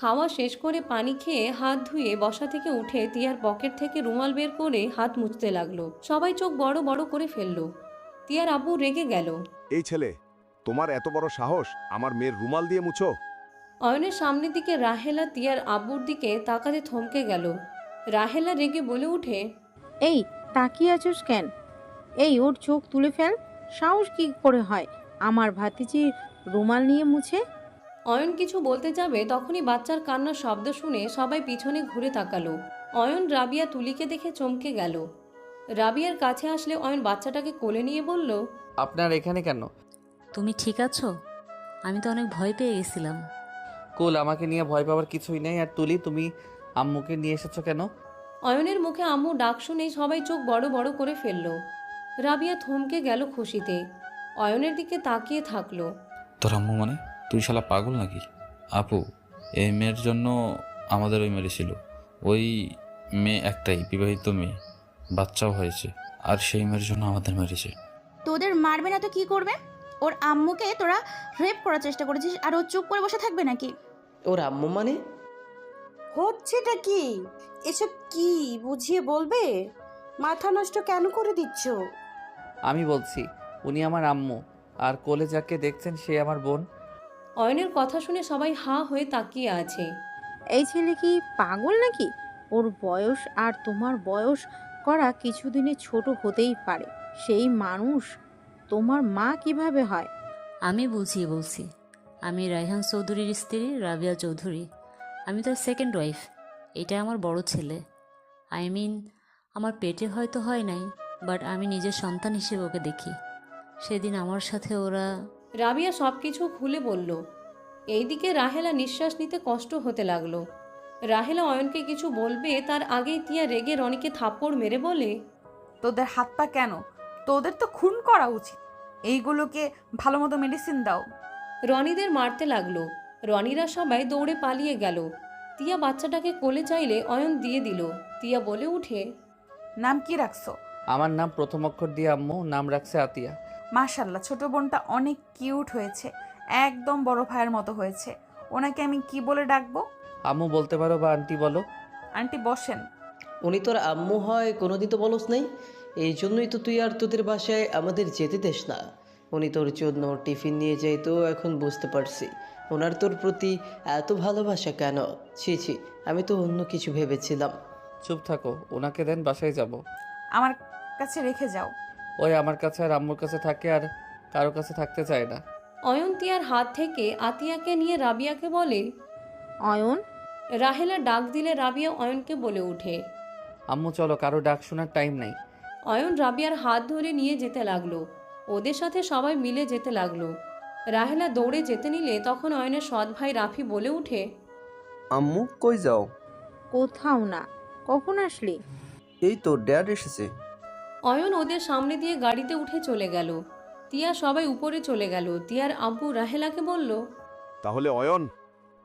খাওয়া শেষ করে পানি খেয়ে হাত ধুয়ে বসা থেকে উঠে তিয়ার পকেট থেকে রুমাল বের করে হাত মুছতে লাগলো। সবাই চোখ বড় বড় করে ফেললো। তিয়ার আব্বু রেগে গেল। এই ছেলে, তোমার এত বড় সাহস আমার মেয়ের রুমাল দিয়ে মুছো? অয়নের সামনের দিকে রাহেলা তিয়ার আব্বুর দিকে তাকাতে থমকে গেল। রাহেলা রেগে বলে উঠে, এই, তাকিয়ে আছিস কেন? এই, ওর চোখ তুলে ফেল। সাহস কি করে হয় আমার ভাতিজি রুমাল নিয়ে মুছে? অয়ন কিছু বলতে যাবে তখনই বাচ্চার কান্নার শব্দ শুনে সবাই পিছনে ঘুরে তাকালো। অয়ন রাবিয়া তুলিকে দেখে চমকে গেল। রাবিয়ার কাছে আসলে অয়ন বাচ্চাটাকে কোলে নিয়ে বলল, আপনার এখানে কেন? তুমি ঠিক আছো? আমি তো অনেক ভয় পেয়ে গেছিলাম। কুল, আমাকে নিয়ে ভয় পাওয়ার কিছুই নেই। আর তুলি, তুমি আম্মুকে নিয়ে এসেছো কেন? অয়নের মুখে আম্মু ডাক শুনেই সবাই চোখ বড় বড় করে ফেলল। রাবিয়া থমকে গেল খুশিতে। অয়নের দিকে তাকিয়ে থাকলো। তোর আম্মু মানে? তুই শালা পাগল নাকি? আপু, এই মেয়ের জন্য আমাদের ওই মেরেছিল। ওই মেয়ে একটাই বিবাহিত মেয়ে, বাচ্চাও হয়েছে, আর সেই মেয়ের জন্য আমাদের মেরেছে। তোদের মারবে না তো কি করবে? ওর আম্মুকে তোরা রেপ করার চেষ্টা করেছিস, আর ও চুপ করে বসে থাকবে নাকি? ওর আম্মু মানে? হচ্ছেটা কি? এসব কি বুঝিয়ে বলবে? মাথা নষ্ট কেন করে দিচ্ছ? আমি বলছি, উনি আমার আম্মু, আর কোলে যাকে দেখছেন সে আমার বোন। অয়নের কথা শুনে সবাই হাঁ হয়ে তাকিয়ে আছে। এই ছেলে কি পাগল নাকি? ওর বয়স আর তোমার বয়স করা কিছুদিনে ছোট হতেই পারে। সেই মানুষ তোমার মা কিভাবে হয়? আমি বুঝিয়ে বলছি, আমি রায়হান চৌধুরীর স্ত্রী রাবিয়া চৌধুরী। আমি তার সেকেন্ড ওয়াইফ। এটা আমার বড় ছেলে। আমার পেটে হয়তো হয় নাই, বাট আমি নিজের সন্তান হিসেবে ওকে দেখি। সেদিন আমার সাথে ওরা... রাবিয়া সব কিছু খুলে বলল। এইদিকে রাহেলা নিঃশ্বাস নিতে কষ্ট হতে লাগলো। রাহেলা অয়নকে কিছু বলবে তার আগেই তিয়া রেগে রনিকে থাপ্পড় মেরে বলে, তোদের হাত পা কেন? তোদের তো খুন করা উচিত। এইগুলোকে ভালো মতো মেডিসিন দাও। রনিদের মারতে লাগলো। রনিরা সবাই দৌড়ে পালিয়ে গেল। তিয়া বাচ্চাটাকে কোলে চাইলে অয়ন দিয়ে দিল। তিয়া বলে উঠে, নাম কি রাখছো? আমার নাম প্রথম অক্ষর দিয়ে আম্মু নাম রাখছে আতিয়া। মাশাল্লাহ, ছোট বোনটা অনেক কিউট হয়েছে, একদম বড় ভাইয়ের মতো হয়েছে। ওনাকে আমি কি বলে ডাকবো? আম্মু বলতে পারো বা আন্টি বলো। আন্টি বসেন। উনি তোর আম্মু হয় কোনোদিন তো বলস নাই, এই জন্যই তো তুই আর তোদের বাসায় আমাদের যেতে দেস না। উনি তোর জন্য টিফিন নিয়ে যাইতো, এখন বুঝতে পারছি ওনার তোর প্রতি এত ভালোবাসা কেন। ছি ছি, আমি তো অন্য কিছু ভেবেছিলাম। চুপ থাকো, ওনাকে দেন, বাসায় যাব। আমার কাছে রেখে যাও। ওই আমার কাছে আর আম্মুর কাছে থাকে, আর কারো কাছে থাকতে চায় না। অয়ন তিয়ার হাত থেকে আতিয়াকে নিয়ে রাবিয়াকে বলে, অয়ন, রাহেলা ডাক দিলে রাবিয়া অয়নকে বলে উঠে। আম্মু চলো, কারো ডাক শোনার টাইম নাই। অয়ন রাবিয়ার হাত ধরে নিয়ে যেতে লাগলো। ওদের সাথে সবাই মিলে যেতে লাগলো। রাহেলা দৌড়ে যেতে নিলে তখন অয়নের সৎ ভাই রাফি বলে উঠে, আম্মু কই যাও? কোথাও না। কখন আসলি? এই তো ড্যাড এসেছে। অয়ন ওদের সামনে দিয়ে গাড়িতে উঠে চলে গেল। তিয়া সবাই উপরে চলে গেল। তিয়ার আব্বু রাহেলাকে বলল, তাহলে অয়ন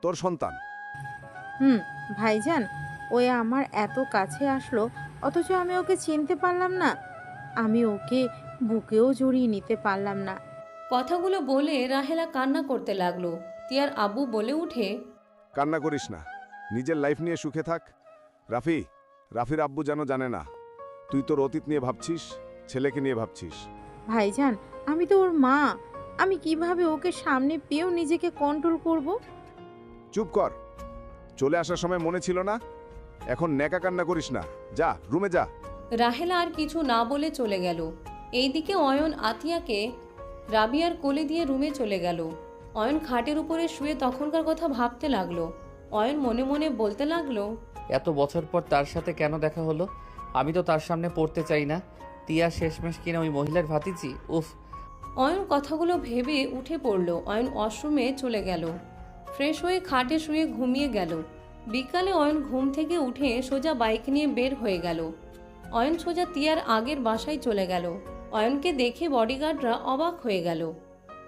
তোর সন্তান? ভাইজান, ওই আমার এত কাছে আসলো অথচ আমি ওকে চিনতে পারলাম না। আমি ওকে বুকেও জড়িয়ে নিতে পারলাম না। কথাগুলো বলে রাহেলা কান্না করতে লাগলো। তিয়ার আব্বু বলে উঠে, কান্না করিস না, নিজের লাইফ নিয়ে সুখে থাক। রাফির আব্বু যেন জানে না তুই তোর অতীত নিয়ে ভাবছিস, ছেলেকে নিয়ে ভাবছিস। ভাইজান, আমি তো ওর মা। আমি কিভাবে ওকে সামনে পেয়েও নিজেকে কন্ট্রোল করব? চুপ কর, চলে আসার সময় মনে ছিল না? এখন নেকা কান্না করিস না, যা রুমে যা। রাহেলা আর কিছু না বলে চলে গেল। এইদিকে অয়ন আতিয়াকে রাবিয়ার কোলে দিয়ে রুমে চলে গেল। অয়ন খাটের উপরে শুয়ে তখনকার কথা ভাবতে লাগলো। অয়ন মনে মনে বলতে লাগলো, এত বছর পর তার সাথে কেন দেখা হলো? আমি তো তার সামনে পড়তে চাই না। তিয়া শেষমেশ কিনা ওই মহিলার ভাতিজি। উফ। অয়ন কথাগুলো ভেবে উঠে পড়ল। অয়ন ওয়াশরুমে চলে গেল। ফ্রেশ হয়ে খাটে শুয়ে ঘুমিয়ে গেল। বিকালে অয়ন ঘুম থেকে উঠে সোজা বাইক নিয়ে বের হয়ে গেল। অয়ন সোজা তিয়ার আগের বাসায় চলে গেল। অয়নকে দেখে বডিগার্ডরা অবাক হয়ে গেল।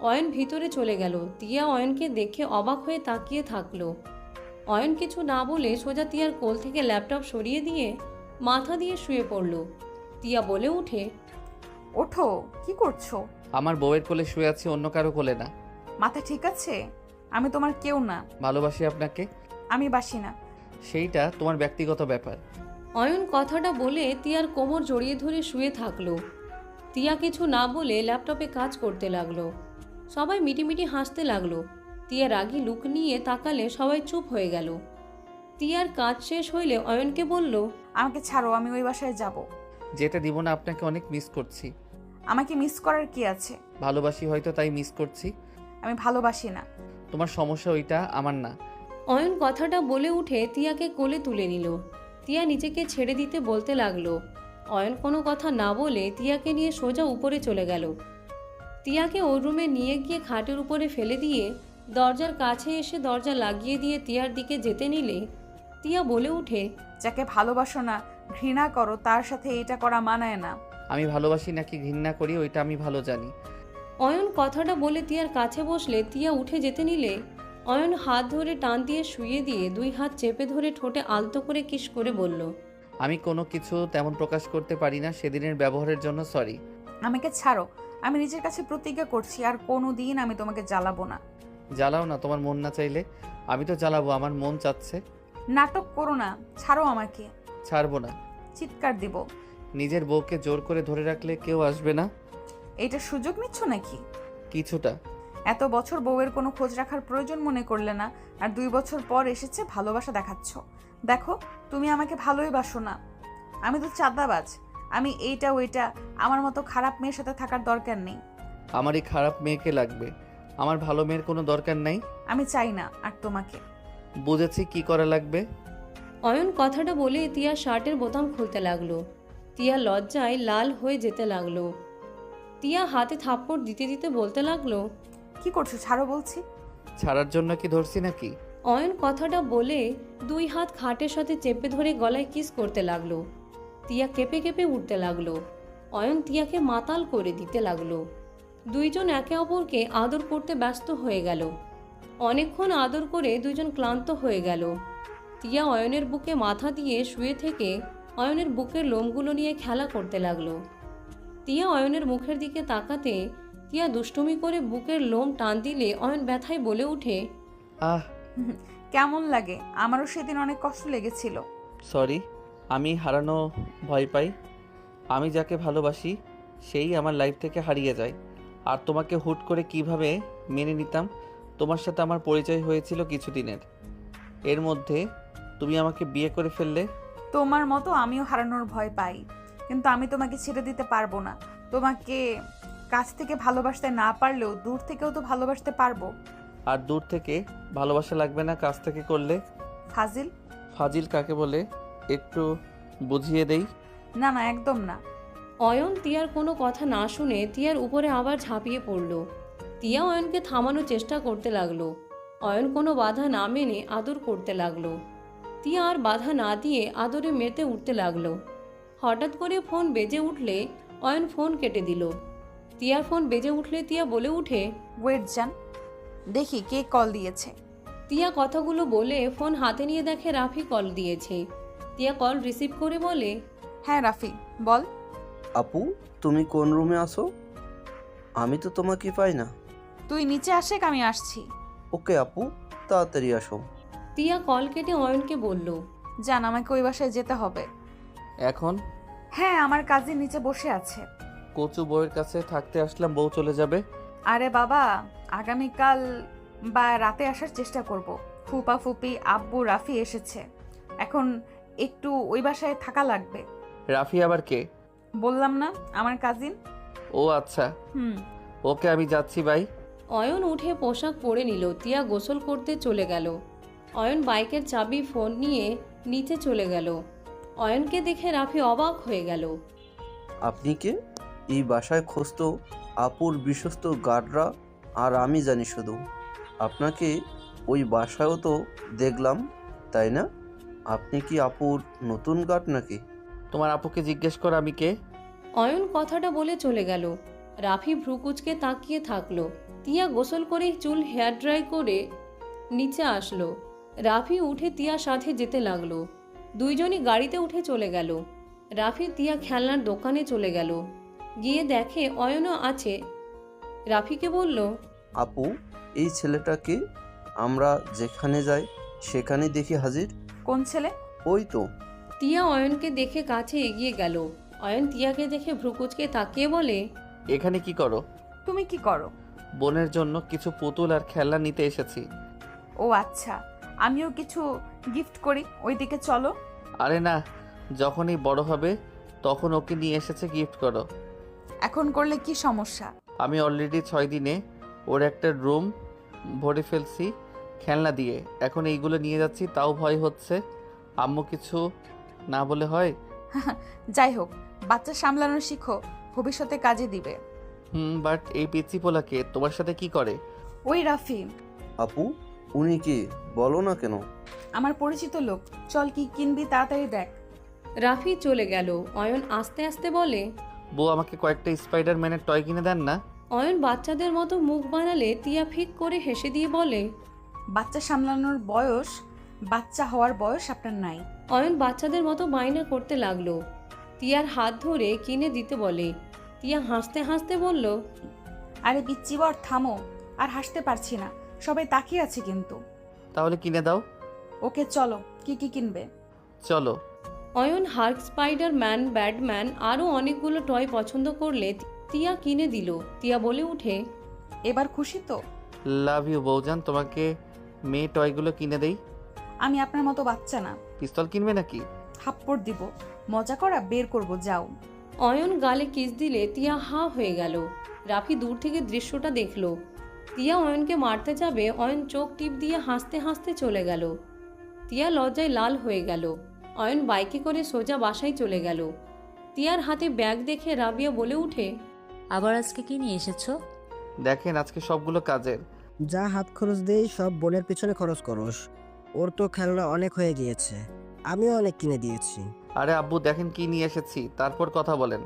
অয়ন ভিতরে চলে গেল। তিয়া অয়নকে দেখে অবাক হয়ে তাকিয়ে থাকলো। অয়ন কিছু না বলে সোজা তিয়ার কোল থেকে ল্যাপটপ সরিয়ে দিয়ে মাথা দিয়ে শুয়ে পড়ল। তিয়া বলে উঠে, ওঠো, কি করছো? আমার বউয়ের কোলে শুয়ে আছি, অন্য কারো কোলে না। মাথা ঠিক আছে? আমি তোমার কেউ না। ভালোবাসি আপনাকে। আমি বাসি না। সেইটা তোমার ব্যক্তিগত ব্যাপার। অয়ন কথাটা বলে তিয়ার কোমর জড়িয়ে ধরে শুয়ে থাকলো। তিয়া কিছু না বলে ল্যাপটপে কাজ করতে লাগলো। সবাই মিটিমিটি হাসতে লাগলো। তিয়া রাগী লুক নিয়ে তাকালে সবাই চুপ হয়ে গেল। তিয়ার কাজ শেষ হইলে অয়নকে বলল, আমাকে ছাড়ো, আমি ওই বাসায় যাব। যেতে দিব না, আপনাকে অনেক মিস করছি। আমাকে মিস করার কি আছে? ভালোবাসি হয়তো, তাই মিস করছি। আমি ভালোবাসি না। তোমার সমস্যা ওইটা, আমার না। অয়ন কথাটা বলে উঠে তিয়াকে কোলে তুলে নিল। তিয়া নিজেকে ছেড়ে দিতে বলতে লাগলো। অয়ন কোনো কথা না বলে তিয়াকে নিয়ে সোজা উপরে চলে গেল। তিয়াকে ওর রুমে নিয়ে গিয়ে খাটের উপরে ফেলে দিয়ে দরজার কাছে এসে দরজা লাগিয়ে দিয়ে তিয়ার দিকে যেতে নিলে তিয়া বলে উঠে, যাকে ভালোবাসো না, ঘৃণা করো, তার সাথে এটা করা মানায় না। আমি ভালোবাসি নাকি ঘৃণা করি ওইটা আমি ভালো জানি। অয়ন কথাটা বলে তিয়ার কাছে বসলে তিয়া উঠে যেতে নিলে অয়ন হাত ধরে টান দিয়ে শুয়ে দিয়ে দুই হাত চেপে ধরে ঠোঁটে আলতো করে কিস করে বলল, আমি কোনো কিছু তেমন প্রকাশ করতে পারি না, সেদিনের ব্যবহারের জন্য সরি। আমাকে ছাড়ো, আমি নিজের কাছে প্রতিজ্ঞা করছি আর কোনো দিন আমি তোমাকে জ্বালাবো না। জ্বালাও না, তোমার মন না চাইলে। আমি তো জ্বালাবো, আমার মন চাচ্ছে। নাটক করো না, ছাড়ো আমাকে। ছাড়বো না। চিৎকার দিব। নিজের বউকে জোর করে ধরে রাখলে কেউ আসবে না। এইটা সুযোগ নিচ্ছ নাকি? কিছুটা। এত বছর বউয়ের কোনো খোঁজ রাখার প্রয়োজন মনে করলে না, আর 2 বছর পর এসেছে ভালোবাসা দেখাচ্ছ। দেখো, তুমি আমাকে ভালোই বাসো না। আমি তো চাঁদাবাজ। আমি এইটা ওইটা, আমার মতো খারাপ মেয়ের সাথে থাকার দরকার নেই। আমার এই খারাপ মেয়েকে লাগবে, আমার ভালো মেয়ের কোনো দরকার নাই। আমি চাই না আর তোমাকে। বুঝেছি কি করা লাগবে। অয়ন কথাটা বলে তিয়া শার্টের বোতাম খুলতে লাগলো। তিয়া লজ্জায় লাল হয়ে যেতে লাগলো। তিয়া হাতে থাপ্পড় দিতে দিতে বলতে লাগলো, কি করছো? ছাড়ো বলছি। ছাড়ার জন্য কি ধরছি নাকি? অয়ন কথাটা বলে 2 হাত খাটের সাথে চেপে ধরে গলায় কিস করতে লাগলো। তিয়া কেঁপে কেঁপে উঠতে লাগলো। অয়ন তিয়াকে মাতাল করে দিতে লাগলো। দুইজন একে অপরকে আদর করতে ব্যস্ত হয়ে গেল। অনেকক্ষণ আদর করে দুইজন ক্লান্ত হয়ে গেল। তিয়া অয়নের বুকে মাথা দিয়ে শুয়ে থেকে অয়নের বুকের লোমগুলো নিয়ে খেলা করতে লাগলো। তিয়া অয়নের মুখের দিকে তাকাতে তিয়া দুষ্টুমি করে বুকের লোম টান দিলে অয়ন ব্যথায় বলে ওঠে, আহ কেমন লাগে? আমারও সেদিন অনেক কষ্ট লেগেছিল। সরি, আমি হারানো ভয় পাই। আমি যাকে ভালোবাসি সেই আমার লাইফ থেকে হারিয়ে যায়। আর তোমাকে হুট করে কিভাবে মেনে নিতাম? তোমার সাথে আমার পরিচয় হয়েছিল কিছুদিনের, এর মধ্যে তুমি আমাকে বিয়ে করে ফেললে। তোমার মতো আমিও হারানোর ভয় পাই, কিন্তু আমি তোমাকে ছেড়ে দিতে পারবো না। তোমাকে কাছ থেকে ভালোবাসতে না পারলেও দূর থেকেও তো ভালোবাসতে পারবো। আর দূর থেকে ভালোবাসা লাগবে না কাছ থেকে করলে? ফাজিল। ফাজিল কাকে বলে একটু বুঝিয়ে দেই। না না, একদম না। অয়ন তিয়ার কোনো কথা না শুনে তিয়ার উপরে আবার ঝাঁপিয়ে পড়ল। তিয়া অয়নকে থামানোর চেষ্টা করতে লাগলো। অয়ন কোনো বাধা না মেনে আদর করতে লাগলো। তিয়া আর বাধা না দিয়ে আদরে মেতে উঠতে লাগলো। হঠাৎ করে ফোন বেজে উঠলে অয়ন ফোন কেটে দিল। তিয়ার ফোন বেজে উঠলে তিয়া বলে উঠে, ওয়েট জান, দেখি কে কল দিয়েছে। তিয়া কথাগুলো বলে ফোন হাতে নিয়ে দেখে রাফি কল দিয়েছে। তিয়া কল রিসিভ করে বলে, হ্যাঁ রাফি, বল। আপু, তুমি কোন রুমে আসো? আমি তো তোমাকে পাই না। তুই নিচে আসে, আমি আসছি। ওকে আপু, তাড়াতাড়ি আসো। তিয়া কল কেটে অয়নকে বলল, জান, আমাকে ওই বাসায় যেতে হবে। এখন? হ্যাঁ, আমার কাজিন নিচে বসে আছে। কচু বউয়ের কাছে থাকতে আসলাম, বউ চলে যাবে? আরে বাবা, আগামীকাল বা রাতে আসার চেষ্টা করব। ফুপা ফুপি আব্বু রাফি এসেছে, এখন একটু ওই বাসায় থাকা লাগবে। রাফি আবার কে? বললাম না, আমার কাজিন। ও আচ্ছা, হুম। ওকে আমি যাচ্ছি বাই। অয়ন উঠে পোশাক পরে নিল। তিয়া গোসল করতে চলে গেল। অয়ন বাইকের চাবি ফোন নিয়ে নিচে চলে গেল। অয়নকে দেখে রাফি অবাক হয়ে গেল। আপনি কে? এই বাসায় খোঁজতো আপুর বিশ্বস্ত গার্ডরা, আর আমি জানি শুধু। আপনাকে ওই বাসায়ও তো দেখলাম, তাই না? আপনি কি আপুর নতুন গার্ড নাকি? তোমার আপুকে জিজ্ঞেস কর আমি কে। অয়ন কথাটা বলে চলে গেল। রাফি ভ্রুকুচকে তাকিয়ে থাকলো। তিয়া গোসল করে চুল হেয়ার ড্রাই করে নিচে আসলো। রাফি উঠে তিয়ার সাথে যেতে লাগলো। দুইজনই গাড়িতে উঠে চলে গেল। রাফি তিয়া খেলনার দোকানে চলে গেল। গিয়ে দেখে অয়নও আছে। রাফিকে বলল, আপু, এই ছেলেটাকে আমরা যেখানে যাই সেখানে দেখি হাজির। কোন ছেলে? ওই তো। তিয়া অয়নকে দেখে কাছে এগিয়ে গেল। অয়ন তিয়াকে দেখে ভ্রুকুচকে তাকিয়ে বলে, এখানে কি করো? তুমি কি করো? বোনের জন্য কিছু পুতুল আর খেলনা নিতে এসেছি। ও আচ্ছা, আমিও কিছু গিফট করি, ওইদিকে চলো। আরে না, যখনই বড় হবে তখন ওকে নিয়ে এসেছে গিফট করো। এখন করলে কি সমস্যা? আমি অলরেডি 6 দিনে ওর একটা রুম ভরে ফেলছি খেলনা দিয়ে। এখন এইগুলো নিয়ে যাচ্ছি, তাও ভয় হচ্ছে আম্মু কিছু না বলে হয়। যাই হোক, বাচ্চা সামলানো শিখো, ভবিষ্যতে কাজে দিবে। বাট এই পিচ্চি পোলাকে তোমার সাথে কি করে? ওই রাফি। আপু, উনি কি? বলো না কেন? আমার পরিচিত লোক। চল, কি কিনবি তাড়াতাড়ি দেখ। রাফি চলে গেল। অয়ন আস্তে আস্তে বলে, বউ আমাকে কয়েকটা স্পাইডারম্যানের টয় কিনে দেন না। অয়ন বাচ্চাদের মতো মুখ বানালে তিয়া ফিক করে হেসে দিয়ে বলে, বাচ্চা সামলানোর বয়স, বাচ্চা হওয়ার বয়স আপনার নাই। অয়ন বাচ্চাদের মতো বায়না করতে লাগলো। তিয়ার হাত ধরে কিনে দিতে বলে। তিয়া হাসতে হাসতে বলল, আরে বিচ্চি বর, থামো, আর হাসতে পারছি না, সবাই তাকিয়ে আছে কিন্তু। তাহলে কিনে দাও। ওকে চলো, কি কি কিনবে? চলো। অয়ন হার্ক, স্পাইডারম্যান, ব্যাটম্যান আরও অনেকগুলো টয় পছন্দ করলে তিয়া কিনে দিল। তিয়া বলে উঠে, এবার খুশি তো? লাভ ইউ বউজান, তোমাকে মেয়ে টয়গুলো কিনে দেই। আমি আপনার মতো বাচ্চা না। পিস্তল কিনবে নাকি? থাপ্পড় দিব, মজা করা বের করব, যাও। অয়ন গালে কিস দিলে তিয়া হা হয়ে গেল। রাফি দূর থেকে দৃশ্যটা দেখলো। তিয়া অয়নকে মারতে যাবে, অয়ন চোখ টিপ দিয়ে হাসতে হাসতে চলে গেল। তিয়া লজ্জায় লাল হয়ে গেল। অয়ন বাইকে করে সোজা বাসায় চলে গেল। তিয়ার হাতে ব্যাগ দেখে রাবিয়া বলে উঠে, আবার আজকে কি নিয়ে এসেছো? দেখেন আজকে সবগুলো কাজের, যা হাত খরচ দেই সব বোনের পিছনে খরচ করস। ওর তো খেলনা অনেক হয়ে গিয়েছে, আমিও অনেক কিনে দিয়েছি। আরে আব্বু দেখেন কি নিয়ে এসেছি, তারপর কথা বলেন।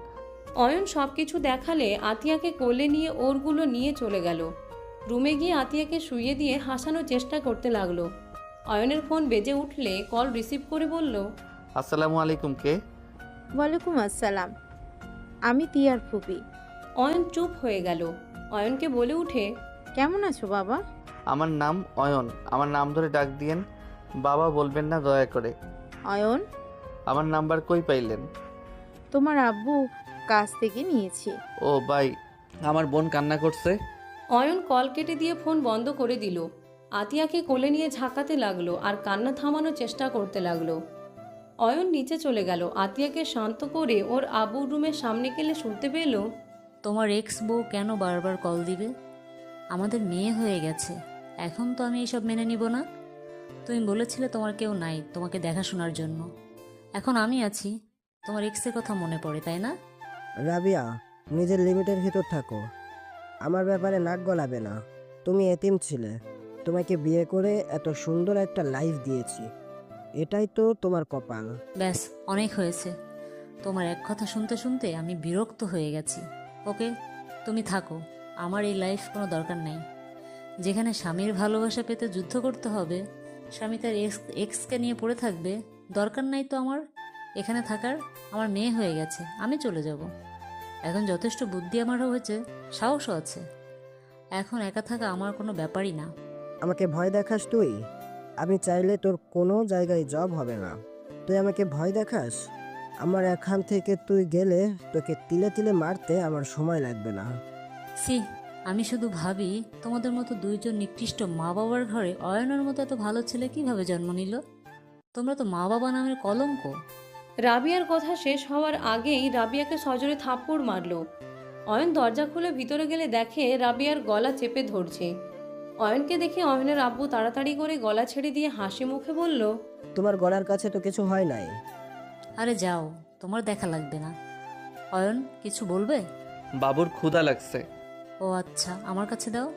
অয়ন সব কিছু দেখালে আতিয়াকে কোলে নিয়ে ওরগুলো নিয়ে চলে গেল। রুমে গিয়ে আতিয়াকে শুইয়ে দিয়ে হাসানোর চেষ্টা করতে লাগলো। অয়নের ফোন বেজে উঠলে কল রিসিভ করে বলল, আসসালামু আলাইকুম, কে? ওয়ালাইকুম আসসালাম, আমি তিয়ার ফুপি। অয়ন চুপ হয়ে গেল। অয়নকে বলে উঠে, কেমন আছো বাবা? আমার নাম অয়ন, আমার নাম ধরে ডাক দিয়েন, বাবা বলবেন না দয়া করে। অয়ন, আমার নাম্বার কই পাইলেন? তোমার আব্বু কাছ থেকে নিয়েছি। ও ভাই, আমার বোন কান্না করছে। অয়ন কল কেটে দিয়ে ফোন বন্ধ করে দিল। আতিয়াকে কোলে নিয়ে ঝাঁকাতে লাগলো আর কান্না থামানোর চেষ্টা করতে লাগলো। অয়ন নিচে চলে গেল। আতিয়াকে শান্ত করে ওর আব্বুর রুমের সামনে গেলে শুনতে পেল, তোমার এক্স বউ কেন বারবার কল দিবে? আমাদের মেয়ে হয়ে গেছে, এখন তো আমি এইসব মেনে নিব না। তুমি বলেছিলে তোমার কেউ নাই তোমাকে দেখাশোনার জন্য, এখন আমি আছি, তোমার এক্সের কথা মনে পড়ে, তাই না? রাবিয়া, নিজের লিমিটের ভিতর থাকো, আমার ব্যাপারে নাক গলাবে না। তুমি এতিম ছিলে, তোমাকে বিয়ে করে এত সুন্দর একটা লাইফ দিয়েছি, এটাই তো তোমার কপাল। ব্যাস, অনেক হয়েছে। তোমার এক কথা শুনতে শুনতে আমি বিরক্ত হয়ে গেছি। ওকে, তুমি থাকো, আমার এই লাইফ কোনো দরকার নাই। যেখানে স্বামীর ভালোবাসা পেতে যুদ্ধ করতে হবে, স্বামী তার এক্সকে নিয়ে পড়ে থাকবে, দরকার নাই তো আমার এখানে থাকার। আমার মেয়ে হয়ে গেছে, আমি চলে যাব। এখন যথেষ্ট বুদ্ধি আমার হয়েছে, সাহসও আছে, এখন একা থাকা আমার কোনো ব্যাপারই না। আমাকে ভয় দেখাস তুই? আমি চাইলে তোর কোনো জায়গায় জব হবে না, তুই আমাকে ভয় দেখাস? আমার এখান থেকে তুই গেলে তোকে তিলে তিলে মারতে আমার সময় লাগবে না। সি, আমি শুধু ভাবি তোমাদের মতো দুইজন নিকৃষ্ট মা বাবার ঘরে অয়নের মতো এত ভালো ছেলে কিভাবে জন্ম নিল। তোমরা তো মা বাবা নামের কলঙ্ক। রাবিয়ার কথা শেষ হওয়ার আগেই রাবিয়াকে সজোরে থাপ্পড় মারল। অয়ন দরজা খুলে ভিতরে গেলে দেখে রাবিয়ার গলা চেপে ধরছে। অয়নকে দেখে অয়নের আব্বু তাড়াতাড়ি করে গলা ছেড়ে দিয়ে হাসি মুখে বলল, তোমার গলার কাছে তো কিছু হয় নাই। আরে যাও, তোমার দেখা লাগবে না। অয়ন, কিছু বলবে? বাবুর ক্ষুধা লাগছে। ও আচ্ছা, আমার কাছে দাও,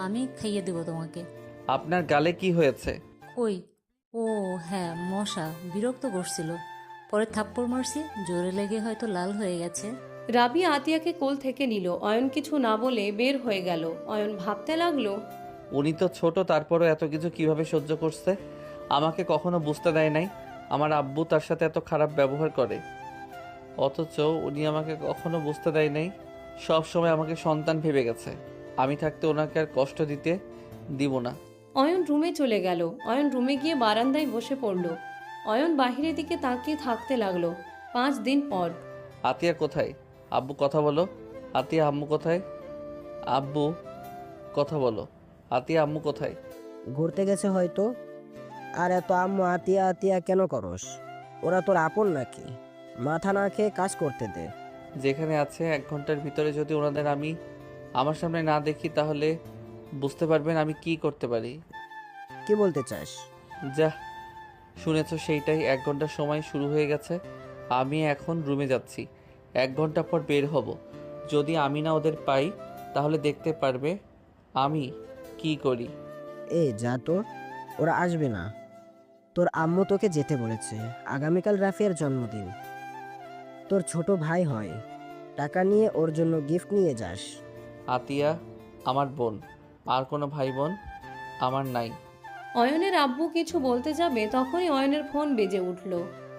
আমি খাইয়ে দেবো তোমাকে। আপনার গালে কি হয়েছে? কই, ও হ্যাঁ, মশা বিরক্ত করছিল, পরে থাপ্পড় মারছি, জোরে লেগে হয়তো লাল হয়ে গেছে। রাবিয়া আতিয়াকে কোল থেকে নিল। অয়ন কিছু না বলে বের হয়ে গেল। অয়ন ভাবতে লাগলো, উনি তো ছোট, তারপরও এত কিছু কিভাবে সহ্য করছে। আমাকে কখনো বুঝতে দেয় নাই আমার আব্বু তার সাথে এত খারাপ ব্যবহার করে, অথচ উনি আমাকে কখনো বুঝতে দেয় নাই। সব সময় আমাকে সন্তান ভেবে গেছে। আমি থাকতে ওনাকে আর কষ্ট দিতে দিব না। অয়ন রুমে চলে গেল। অয়ন রুমে গিয়ে বারান্দায় বসে পড়ল। অয়ন বাহিরের দিকে তাকিয়ে থাকতে লাগলো। 5 দিন পর। আতিয়া কোথায়? আব্বু কথা বলো। আতিয়া, আম্মু কোথায়? আব্বু কথা বলো। আতিয়া, আম্মু কোথায়? ঘুরতে গেছে হয়তো। আর এত আম্মু আতিয়া আতিয়া কেন করস? ওরা তোর আপন নাকি? মাথা না খেয়ে কাজ করতে দে। যেখানে আছে 1 ঘন্টার ভিতরে যদি ওনাদের আমি আমার সামনে না দেখি, তাহলে বুঝতে পারবেন আমি কি করতে পারি। কি বলতে চাস? যা শুনেছো সেইটাই। 1 ঘন্টার সময় শুরু হয়ে গেছে। আমি এখন রুমে যাচ্ছি, 1 ঘন্টা পর বের হব। যদি আমি না ওদের পাই, তাহলে দেখতে পারবে আমি কি করি। যা তো, ওরা আসবে না। তোর আম্মু তোকে যেতে বলেছে। আগামীকাল রাফিয়ার জন্মদিন, তোর ছোট ভাই হয়, টাকা নিয়ে ওর জন্য গিফট নিয়ে যাস। আতিয়া আমার বোন, আর কোনো ভাই বোন আমার নাই। অয়নের আব্বু কিছু বলতে যাবে তখনই অয়নের ফোন বেজে উঠল।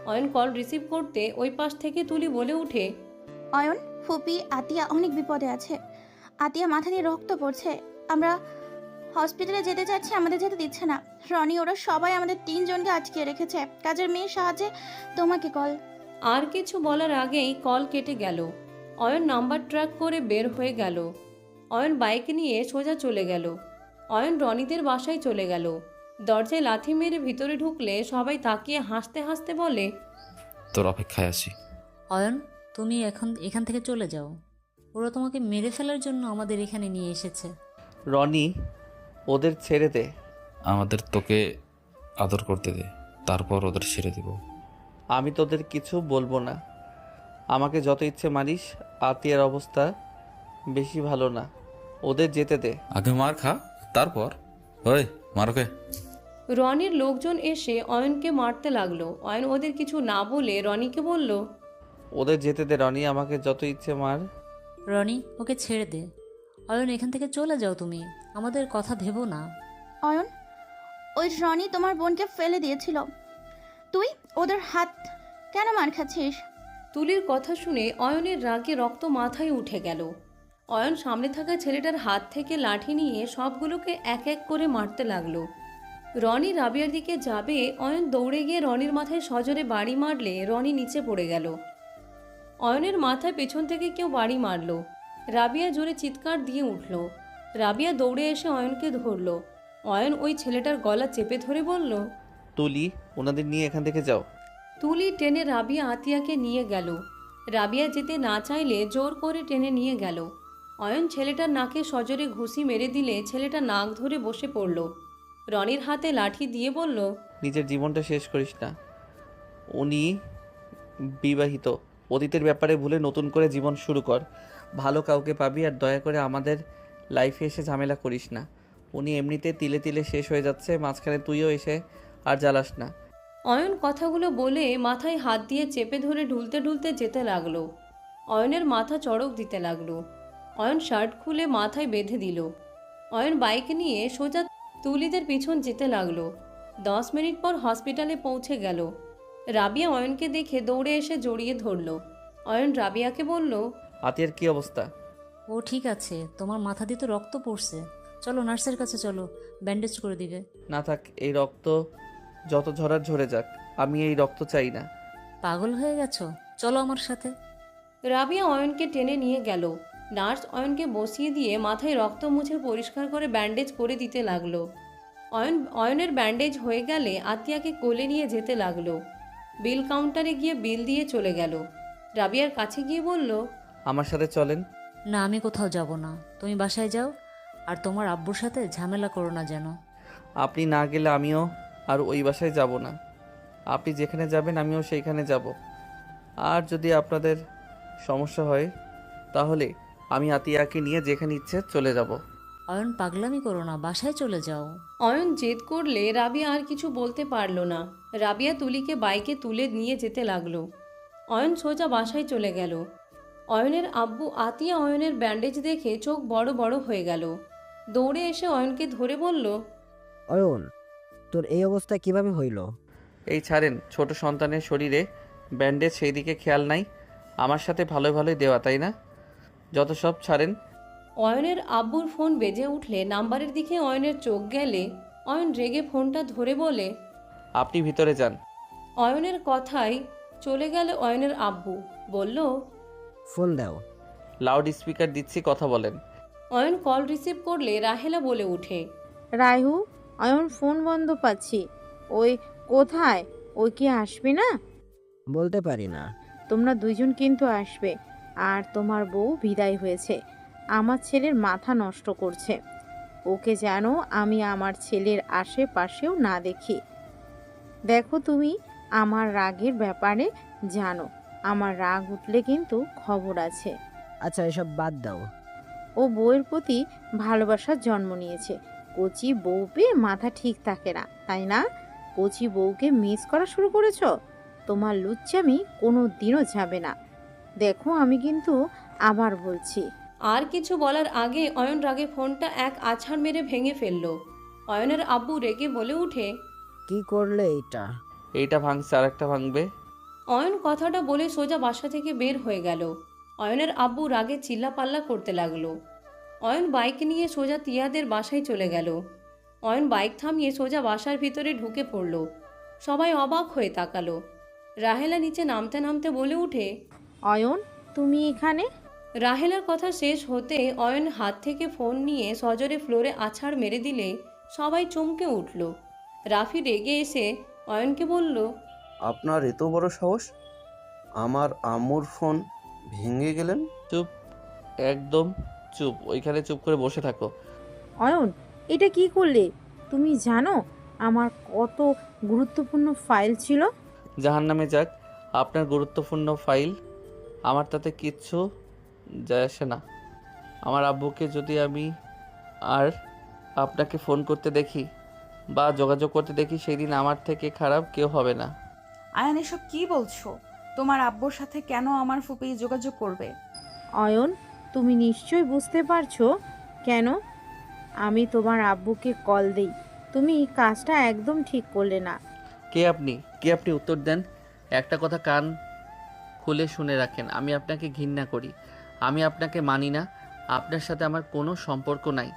অয়ন কল রিসিভ করতে ওই পাশ থেকে তুলি বলে উঠে, অয়ন, ফুপি আতিয়া অনেক বিপদে আছে। আতিয়া মাথা দিয়ে রক্ত পড়ছে। আমরা হসপিটালে যেতে চাচ্ছি, আমাদের যেতে দিচ্ছে না। রনি ওরা সবাই আমাদের 3 জনকে আটকিয়ে রেখেছে। কাজের মেয়ের সাহায্যে তোমাকে কল। আর কিছু বলার আগেই কল কেটে গেল। অয়ন নাম্বার ট্র্যাক করে বের হয়ে গেল। অয়ন বাইক নিয়ে সোজা চলে গেল। অয়ন রনিদের বাসায় চলে গেল। দরজায় লাথি মেরে ভিতরে ঢুকলে সবাই তাকিয়ে হাসতে হাসতে বলে, তোর অপেক্ষায় আছি। অয়ন, তুমি এখন এখান থেকে চলে যাও, ওরা তোমাকে মেরে ফেলার জন্য আমাদের এখানে নিয়ে এসেছে। রনি, ওদের ছেড়ে দে। আমাদের তোকে আদর করতে দে, তারপর ওদের ছেড়ে দিব। আমি তোদের কিছু বলবো না, আমাকে যত ইচ্ছে মারিস। আতিয়ার অবস্থা বেশি ভালো না, ওদের যেতে দে। আগে মার খা, তারপর ওই মারোকে। রনির লোকজন এসে অয়নকে মারতে লাগলো। অয়ন ওদের কিছু না বলে রনিকে বলল, ওদের যেতে দে রনি, আমাকে যত ইচ্ছে মার। রনি, ওকে ছেড়ে দে। অয়ন, এখান থেকে চলে যাও তুমি, আমাদের কথা ভেবো না। অয়ন, ওই রনি তোমার বোনকে ফেলে দিয়েছিল, তুই ওদের হাত কেন মার খাচ্ছিস? তুলির কথা শুনে অয়নের রাগে রক্ত মাথায় উঠে গেল। অয়ন সামনে থাকা ছেলেটার হাত থেকে লাঠি নিয়ে সবগুলোকে এক এক করে মারতে লাগলো। রনি রাবিয়ার দিকে যাবে, অয়ন দৌড়ে গিয়ে রনির মাথায় সজোরে বাড়ি মারলে রনি নিচে পড়ে গেল। অয়নের মাথায় পেছন থেকে কেউ বাড়ি মারল। রাবিয়া জোরে চিৎকার দিয়ে উঠল। রাবিয়া দৌড়ে এসে অয়নকে ধরল। অয়ন ওই ছেলেটার গলা চেপে ধরে বলল, তুলি, ওনাদের নিয়ে এখান থেকে যাও। তুলি টেনে রাবিয়া আতিয়াকে নিয়ে গেল। রাবিয়া যেতে না চাইলে জোর করে টেনে নিয়ে গেল। অয়ন ছেলেটার নাকে সজোরে ঘুষি মেরে দিলে ছেলেটা নাক ধরে বসে পড়ল। রনির হাতে লাঠি দিয়ে বলল, নিজের জীবনটা শেষ করিস না। উনি বিবাহিত, অতীতের ব্যাপারে ভুলে নতুন করে জীবন শুরু কর। ভালো কাউকে পাবি, আর দয়া করে আমাদের লাইফে এসে ঝামেলা করিস না। উনি এমনিতে তিলে তিলে শেষ হয়ে যাচ্ছে, মাঝখানে তুইও এসে আর জ্বালাস না। অয়ন কথাগুলো বলে মাথায় হাত দিয়ে চেপে ধরে ঢুলতে ঢুলতে যেতে লাগলো। অয়নের মাথা চড়ক দিতে লাগলো। অয়ন শার্ট খুলে মাথায় বেঁধে দিল। অয়ন বাইক নিয়ে সোজা তুলিদের পিছন যেতে লাগলো। 10 মিনিট পর হসপিটালে পৌঁছে গেল। রাবিয়া অয়নকে দেখে দৌড়ে এসে জড়িয়ে ধরল। অয়ন রাবিয়াকে বলল, আতিয়ার কি অবস্থা? ও ঠিক আছে, তোমার মাথা দিয়ে তো রক্ত পড়ছে, চলো নার্সের কাছে চলো, ব্যান্ডেজ করে দিবে। না থাক, এই রক্ত যত ঝরার ঝরে যাক, আমি এই রক্ত চাই না। পাগল হয়ে গেছো, চলো আমার সাথে। রাবিয়া অয়নকে টেনে নিয়ে গেল। নার্স অয়নকে বসিয়ে দিয়ে মাথায় রক্ত মুছে পরিষ্কার করে ব্যান্ডেজ করে দিতে লাগলো। অয়নের ব্যান্ডেজ হয়ে গেলে আতিয়াকে কোলে নিয়ে যেতে লাগলো। বিল কাউন্টারে গিয়ে বিল দিয়ে চলে গেল। রাবিয়ার কাছে গিয়ে বলল, আমার সাথে চলেন। না, আমি কোথাও যাব না, তুমি বাসায় যাও, আর তোমার আব্বুর সাথে ঝামেলা করো না যেন। আপনি না গেলে আমিও আর ওই বাসায় যাব না। আপনি যেখানে যাবেন আমিও সেইখানে যাব। আর যদি আপনাদের সমস্যা হয় তাহলে আমি আতিয়াকে নিয়ে যেখানে ইচ্ছে চলে যাব। অয়ন, পাগলামি করো না, বাসায় চলে যাও। অয়ন জেদ করলে রাবিয়া আর কিছু বলতে পারল না। রাবিয়া তুলিকে বাইকে তুলে নিয়ে যেতে লাগলো। অয়ন সোজা বাসায় চলে গেল। অয়নের আব্বু আতিয়া অয়নের ব্যান্ডেজ দেখে চোখ বড় বড় হয়ে গেল। দৌড়ে এসে অয়নকে ধরে বলল, অয়ন, তোর এই অবস্থা কিভাবে হইল? এই ছাড়েন, ছোট সন্তানের শরীরে ব্যান্ডেজ, সেই দিকে খেয়াল নাই। আমার সাথে ভালোই ভালোই দেওয়া, তাই না? যত সব ছাড়েন। অয়নের আব্বুর ফোন বেজে উঠলে নাম্বারের দিকে অয়নের চোখ গেলে অয়ন রেগে ফোনটা ধরে বলে, আপনি ভিতরে যান। অয়নের কথায় চলে গেল অয়নের আব্বু। বলল, ফোন দাও। লাউড স্পিকার দিচ্ছি, কথা বলেন। অয়ন কল রিসিভ করলে রাহেলা বলে উঠে, রায়হু, অয়ন ফোন বন্ধ পাচ্ছি। ওই কোথায়? ওই কি আসবে না? বলতে পারি না। তোমরা দুইজন কিন্তু আসবে। আর তোমার বউ বিদায় হয়েছে, আমার ছেলের মাথা নষ্ট করছে। ওকে যেন আমি আমার ছেলের আশেপাশেও না দেখি। দেখো, তুমি আমার রাগের ব্যাপারে জানো, আমার রাগ উঠলে কিন্তু খবর আছে। আচ্ছা, এসব বাদ দাও। ও বউয়ের প্রতি ভালোবাসার জন্ম নিয়েছে। কচি বউ পেয়ে মাথা ঠিক থাকে না, তাই না? কচি বউকে মিস করা শুরু করেছো? তোমার লুচ্চামি কোনো দিনও যাবে না। দেখো, আমি কিন্তু আবার বলছি। আর কিছু বলার আগে অয়ন রাগে ফোনটা এক আছাড় মেরে ভেঙে ফেলল। অয়নের আব্বু রেগে বলে উঠে, কি করলে এইটা? এইটা ভাঙছে, আর একটা ভাঙবে। অয়ন কথাটা বলে সোজা বাসা থেকে বের হয়ে গেল। অয়নের আব্বু রাগে চিল্লাপাল্লা করতে লাগলো। অয়ন বাইক নিয়ে সোজা তিয়াদের বাসায় চলে গেল। অয়ন বাইক থামিয়ে সোজা বাসার ভিতরে ঢুকে পড়ল। সবাই অবাক হয়ে তাকালো। রাহেলা নিচে নামতে নামতে বলে উঠে, অয়ন, তুমি এখানে? রাহেলার কথা শেষ হতে অয়ন হাত থেকে ফোন নিয়ে সজোরে ফ্লোরে আছাড় মেরে দিলে সবাই চমকে উঠল। রাফি রেগে এসে অয়নকে বলল, আপনার এত বড় সাহস, আমার আম্মুর ফোন ভেঙে গেলেন? চুপ, একদম চুপ, ওইখানে চুপ করে বসে থাকো। অয়ন, এটা কি করলে? তুমি জানো আমার কত গুরুত্বপূর্ণ ফাইল ছিল? জাহান্নামে যাক আপনার গুরুত্বপূর্ণ ফাইল, আমার তাতে কিচ্ছু যায় আসে না। আমার আব্বুকে যদি আমি আর আপনাকে ফোন করতে দেখি বা যোগাযোগ করতে দেখি, সেই দিন আমার থেকে খারাপ কেউ হবে না। আয়ান এসব কি বলছো? তোমার আব্বুর সাথে কেন আমার ফুপি যোগাযোগ করবে? অয়ন, তুমি নিশ্চয়ই বুঝতে পারছো কেন আমি তোমার আব্বুকে কল দেই। তুমি কাজটা একদম ঠিক করলে না। কে আপনি? কে আপনি? উত্তর দেন। একটা কথা কান খুলে শুনে রাখেন, আমি আপনাকে ঘৃণা করি, আমি আপনাকে মানি না, আপনার সাথে আমার কোনো সম্পর্ক নাই।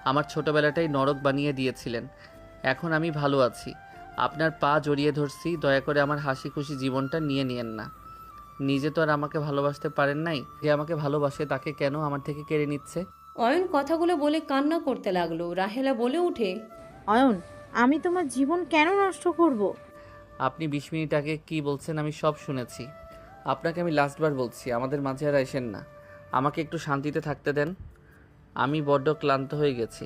আমার ছোটবেলাটাই নরক বানিয়ে দিয়েছিলেন। এখন আমি ভালো আছি, আপনার পা জড়িয়ে ধরছি, দয়া করে আমার হাসি খুশি জীবনটা নিয়ে নিয়েন না। নিজে তো আর আমাকে ভালোবাসতে পারেন নাই, যে আমাকে ভালোবাসে তাকে কেন আমার থেকে কেড়ে নিচ্ছে? অয়ন কথাগুলো বলে কান্না করতে লাগলো। রাহেলা বলে ওঠে, অয়ন, আমি তোমার জীবন কেন নষ্ট করব? আপনি 20 মিনিট আগে কী বলছেন আমি সব শুনেছি। আপনাকে আমি লাস্টবার বলছি, আমাদের মাঝে আর আসেন না, আমাকে একটু শান্তিতে থাকতে দেন। আমি বড্ড ক্লান্ত হয়ে গেছি,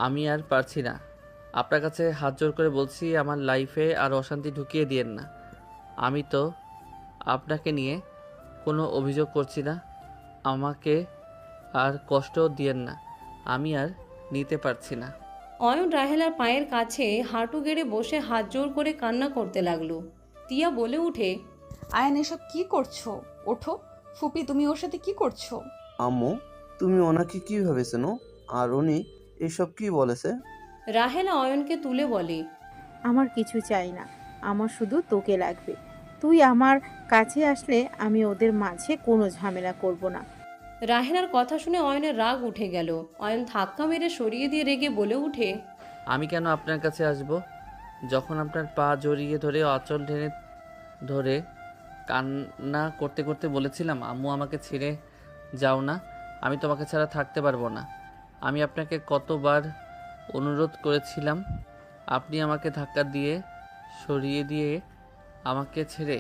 আমি আর পারছি না। আপনার কাছে হাত জোর করে বলছি, আমার লাইফে আর অশান্তি ঢুকিয়ে দিয়েন না। আমি তো আপনাকে নিয়ে কোনো অভিযোগ করছি না, আমাকে আর কষ্ট দিয়েন না, আমি আর নিতে পারছি না। অয়ন রাহেলার পায়ের কাছে হাঁটু গেড়ে বসে হাত জোর করে কান্না করতে লাগলো। তিয়া বলে উঠে, আয়ান এসব কি করছো? ওঠো। ফুপি, তুমি ওর সাথে কি করছো? আম্মু, তুমি ওনাকে কি ভেবেছেন? আর উনি এসব কি বলেছে? রাহেলা অয়নকে তুলে বলে, আমার কিছু চাই না, আমার শুধু তোকে লাগবে। তুই আমার কাছে আসলে আমি ওদের মাঝে কোনো ঝামেলা করব না। রাহেলার কথা শুনে অয়নের রাগ উঠে গেল। অয়ন ধাক্কা মেরে সরিয়ে দিয়ে রেগে বলে উঠে, আমি কেন আপনার কাছে আসব? যখন আপনার পা জড়িয়ে ধরে অচল টেনে ধরে কান্না করতে করতে বলেছিলাম, আম্মু আমাকে ছেড়ে যাও না, আমি তোমাকে ছাড়া থাকতে পারবো না। আমি আপনাকে কতবার অনুরোধ করেছিলাম, আপনি আমাকে ধাক্কা দিয়ে সরিয়ে দিয়ে আমাকে ছেড়ে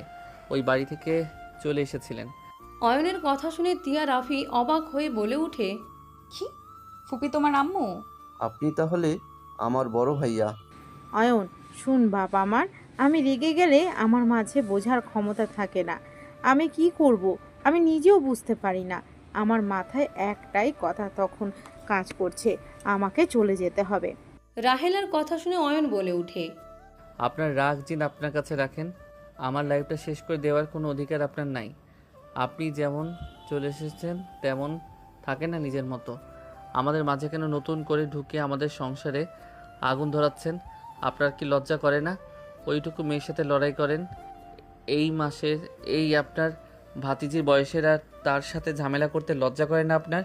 ওই বাড়ি থেকে চলে এসেছিলেন। অয়নের কথা শুনে তিয়া রাফি অবাক হয়ে বলে উঠে, কি? ফুপি তোমার আম্মু? আপনি তাহলে আমার বড় ভাইয়া? অয়ন, শুন বাপ আমার, আমি রেগে গেলে আমার মাঝে বোঝার ক্ষমতা থাকে না। আমি কি করব আমি নিজেও বুঝতে পারি না। আমার মাথায় একটাই কথা তখন কাজ করছে, আমাকে চলে যেতে হবে। রাহেলার কথা শুনে অয়ন বলে উঠে, আপনার রাগ জিন আপনার কাছে রাখেন, আমার লাইফটা শেষ করে দেওয়ার কোনো অধিকার আপনার নাই। আপনি যেমন চলে এসেছেন তেমন থাকেন না নিজের মতো। আমাদের মাঝে কেন নতুন করে ঢুকে আমাদের সংসারে আগুন ধরাচ্ছেন? আপনার কি লজ্জা করে না? ওইটুকু মেয়ের সাথে লড়াই করেন এই মাসের, এই আপনার ভাতিজির বয়সের, আর তার সাথে ঝামেলা করতে লজ্জা করে না আপনার?